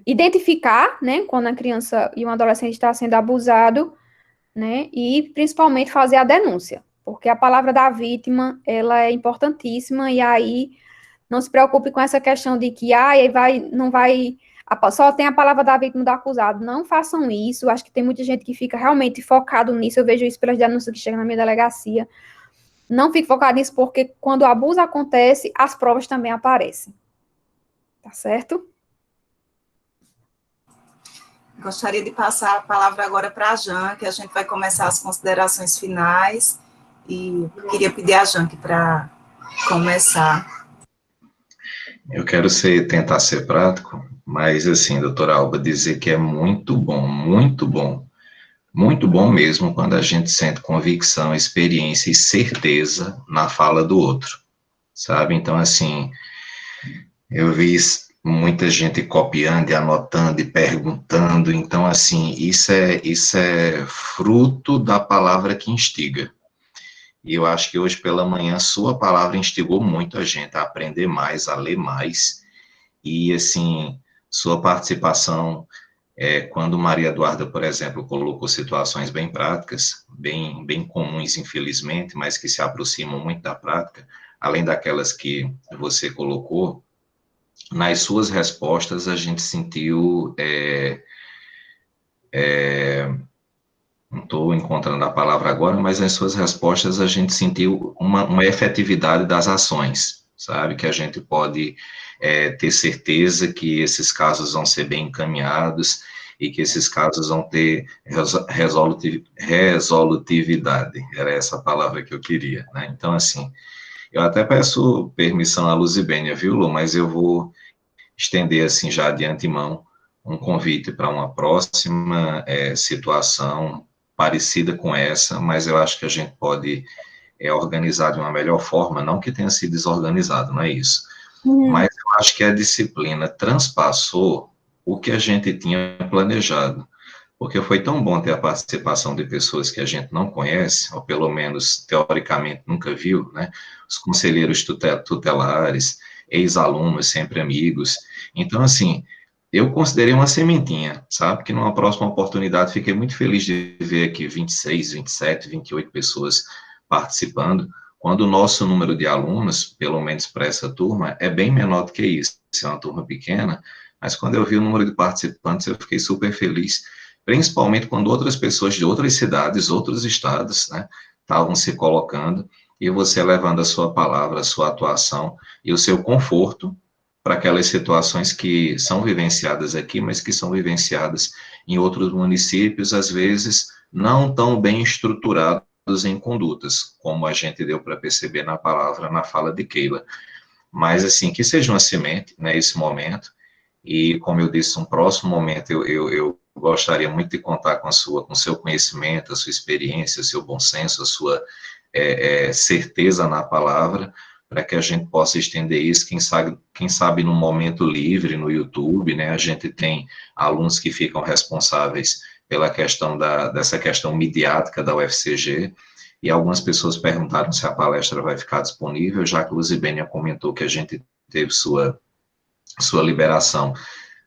identificar, né, quando a criança e um adolescente está sendo abusado, né, e principalmente fazer a denúncia, porque a palavra da vítima, ela é importantíssima, e aí não se preocupe com essa questão de que, não vai, só tem a palavra da vítima e do acusado. Não façam isso, acho que tem muita gente que fica realmente focado nisso, eu vejo isso pelas denúncias que chegam na minha delegacia. Não fique focado nisso, porque quando o abuso acontece, as provas também aparecem. Tá certo? Gostaria de passar a palavra agora para a Jan, que a gente vai começar as considerações finais, e queria pedir a Jan para começar. Eu quero tentar ser prático, mas assim, doutora Alba, dizer que é muito bom mesmo quando a gente sente convicção, experiência e certeza na fala do outro, sabe? Então, assim, eu vi muita gente copiando e anotando e perguntando, então, assim, isso é fruto da palavra que instiga. E eu acho que hoje pela manhã sua palavra instigou muito a gente a aprender mais, a ler mais, e, assim, sua participação, quando Maria Eduarda, por exemplo, colocou situações bem práticas, bem comuns, infelizmente, mas que se aproximam muito da prática, além daquelas que você colocou, nas suas respostas a gente sentiu, não estou encontrando a palavra agora, mas nas suas respostas a gente sentiu uma efetividade das ações, sabe? Que a gente pode ter certeza que esses casos vão ser bem encaminhados e que esses casos vão ter resolutividade, era essa a palavra que eu queria, né? Então, assim, eu até peço permissão à Luzibênia, viu, Lu? Mas eu vou estender, assim, já de antemão, um convite para uma próxima situação parecida com essa, mas eu acho que a gente pode organizar de uma melhor forma, não que tenha sido desorganizado, não é isso. Mas eu acho que a disciplina transpassou o que a gente tinha planejado, porque foi tão bom ter a participação de pessoas que a gente não conhece, ou pelo menos, teoricamente, nunca viu, né? Os conselheiros tutelares, ex-alunos, sempre amigos. Então, assim, eu considerei uma sementinha, sabe? Que numa próxima oportunidade fiquei muito feliz de ver aqui 26, 27, 28 pessoas participando, quando o nosso número de alunos, pelo menos para essa turma, é bem menor do que isso. É uma turma pequena, mas quando eu vi o número de participantes, eu fiquei super feliz, principalmente quando outras pessoas de outras cidades, outros estados, né, estavam se colocando, e você levando a sua palavra, a sua atuação e o seu conforto para aquelas situações que são vivenciadas aqui, mas que são vivenciadas em outros municípios, às vezes não tão bem estruturados em condutas, como a gente deu para perceber na fala de Keila. mas, assim, que seja uma semente, né, esse momento, e, como eu disse, um próximo momento eu gostaria muito de contar com com o seu conhecimento, a sua experiência, o seu bom senso, a sua certeza na palavra, para que a gente possa estender isso, quem sabe no momento livre, no YouTube, né, a gente tem alunos que ficam responsáveis pela questão dessa questão midiática da UFCG, e algumas pessoas perguntaram se a palestra vai ficar disponível, já que a Luzibênia comentou que a gente teve sua liberação.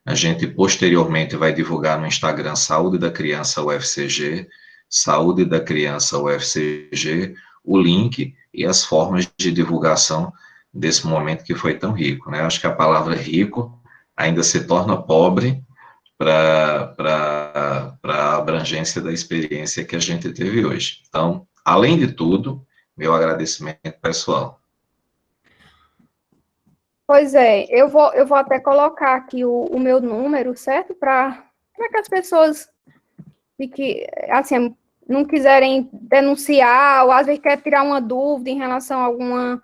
A gente posteriormente vai divulgar no Instagram Saúde da Criança UFCG, Saúde da Criança UFCG, o link e as formas de divulgação desse momento que foi tão rico, né? Acho que a palavra rico ainda se torna pobre para a abrangência da experiência que a gente teve hoje. Então, além de tudo, meu agradecimento pessoal. Pois é, eu vou até colocar aqui o meu número, certo? Para que as pessoas que, assim, não quiserem denunciar, ou às vezes quer tirar uma dúvida em relação a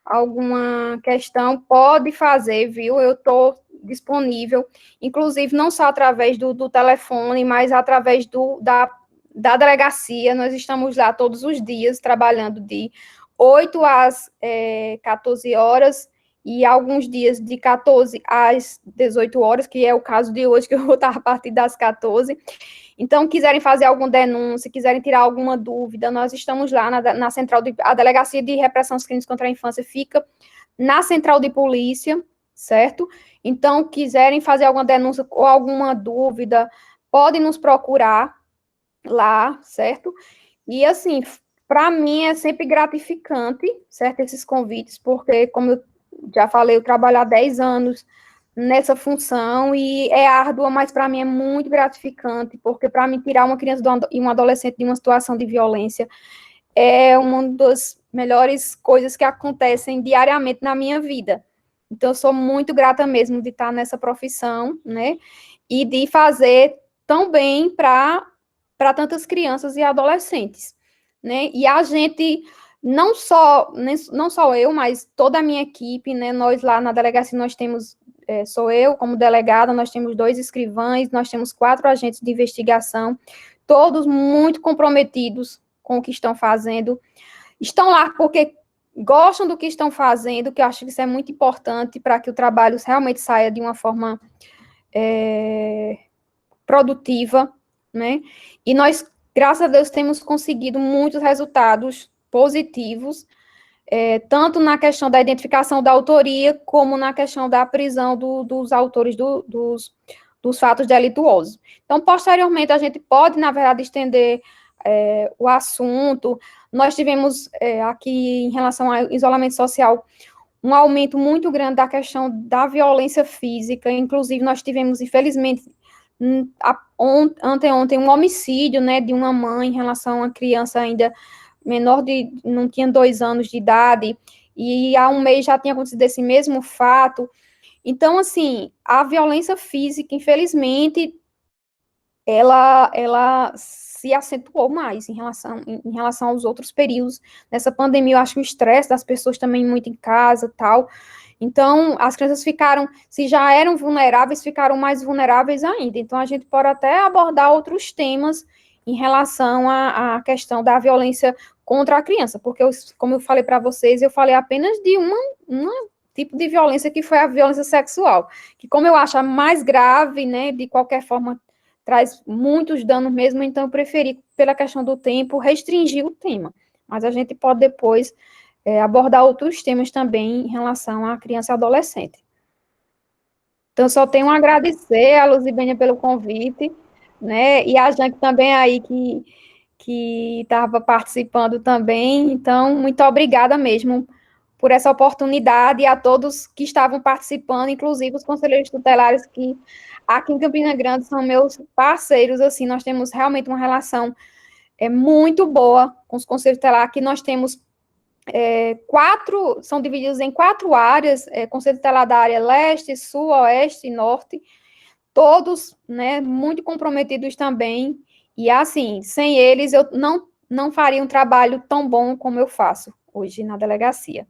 alguma questão, pode fazer, viu? Eu estou disponível, inclusive não só através do telefone, mas através da delegacia. Nós estamos lá todos os dias, trabalhando de 8 às 14 horas, e alguns dias de 14 às 18 horas, que é o caso de hoje, que eu vou estar a partir das 14. Então, quiserem fazer alguma denúncia, quiserem tirar alguma dúvida, nós estamos lá na central, a Delegacia de Repressão aos Crimes contra a Infância fica na central de polícia, certo? Então, quiserem fazer alguma denúncia ou alguma dúvida, podem nos procurar lá, certo? E, assim, para mim é sempre gratificante, certo, esses convites, porque, como eu já falei, eu trabalho há 10 anos nessa função e é árdua, mas para mim é muito gratificante, porque para mim tirar uma criança e um adolescente de uma situação de violência é uma das melhores coisas que acontecem diariamente na minha vida. Então, eu sou muito grata mesmo de estar nessa profissão, né, e de fazer tão bem para tantas crianças e adolescentes, né, e a gente... Não só eu, mas toda a minha equipe, né, nós lá na delegacia, nós temos, sou eu como delegada, nós temos 2 escrivães, nós temos 4 agentes de investigação, todos muito comprometidos com o que estão fazendo, estão lá porque gostam do que estão fazendo, que eu acho que isso é muito importante para que o trabalho realmente saia de uma forma produtiva, né, e nós, graças a Deus, temos conseguido muitos resultados positivos, tanto na questão da identificação da autoria, como na questão da prisão dos autores dos fatos delituosos. Então, posteriormente, a gente pode, na verdade, estender o assunto. Nós tivemos aqui, em relação ao isolamento social, um aumento muito grande da questão da violência física, inclusive nós tivemos, infelizmente, ontem um homicídio, né, de uma mãe em relação a uma criança ainda menor não tinha 2 anos de idade, e há um mês já tinha acontecido esse mesmo fato. Então, assim, a violência física, infelizmente, ela se acentuou mais em relação aos outros períodos. Nessa pandemia, eu acho que o estresse das pessoas também muito em casa, tal. Então, as crianças ficaram, se já eram vulneráveis, ficaram mais vulneráveis ainda. Então, a gente pode até abordar outros temas em relação à questão da violência contra a criança, porque, como eu falei para vocês, eu falei apenas de um tipo de violência, que foi a violência sexual, que, como eu acho a mais grave, né, de qualquer forma, traz muitos danos mesmo, então eu preferi, pela questão do tempo, restringir o tema, mas a gente pode depois abordar outros temas também em relação à criança e adolescente. Então, só tenho a agradecer a Luzibênia pelo convite, né, e a Janque também aí, que estava participando também. Então, muito obrigada mesmo por essa oportunidade, e a todos que estavam participando, inclusive os conselheiros tutelares, que aqui em Campina Grande são meus parceiros, assim, nós temos realmente uma relação muito boa com os conselheiros tutelares. Aqui nós temos 4, são divididos em 4 áreas, Conselho Tutelar da área leste, sul, oeste e norte, todos, né, muito comprometidos também, e assim, sem eles eu não faria um trabalho tão bom como eu faço hoje na delegacia.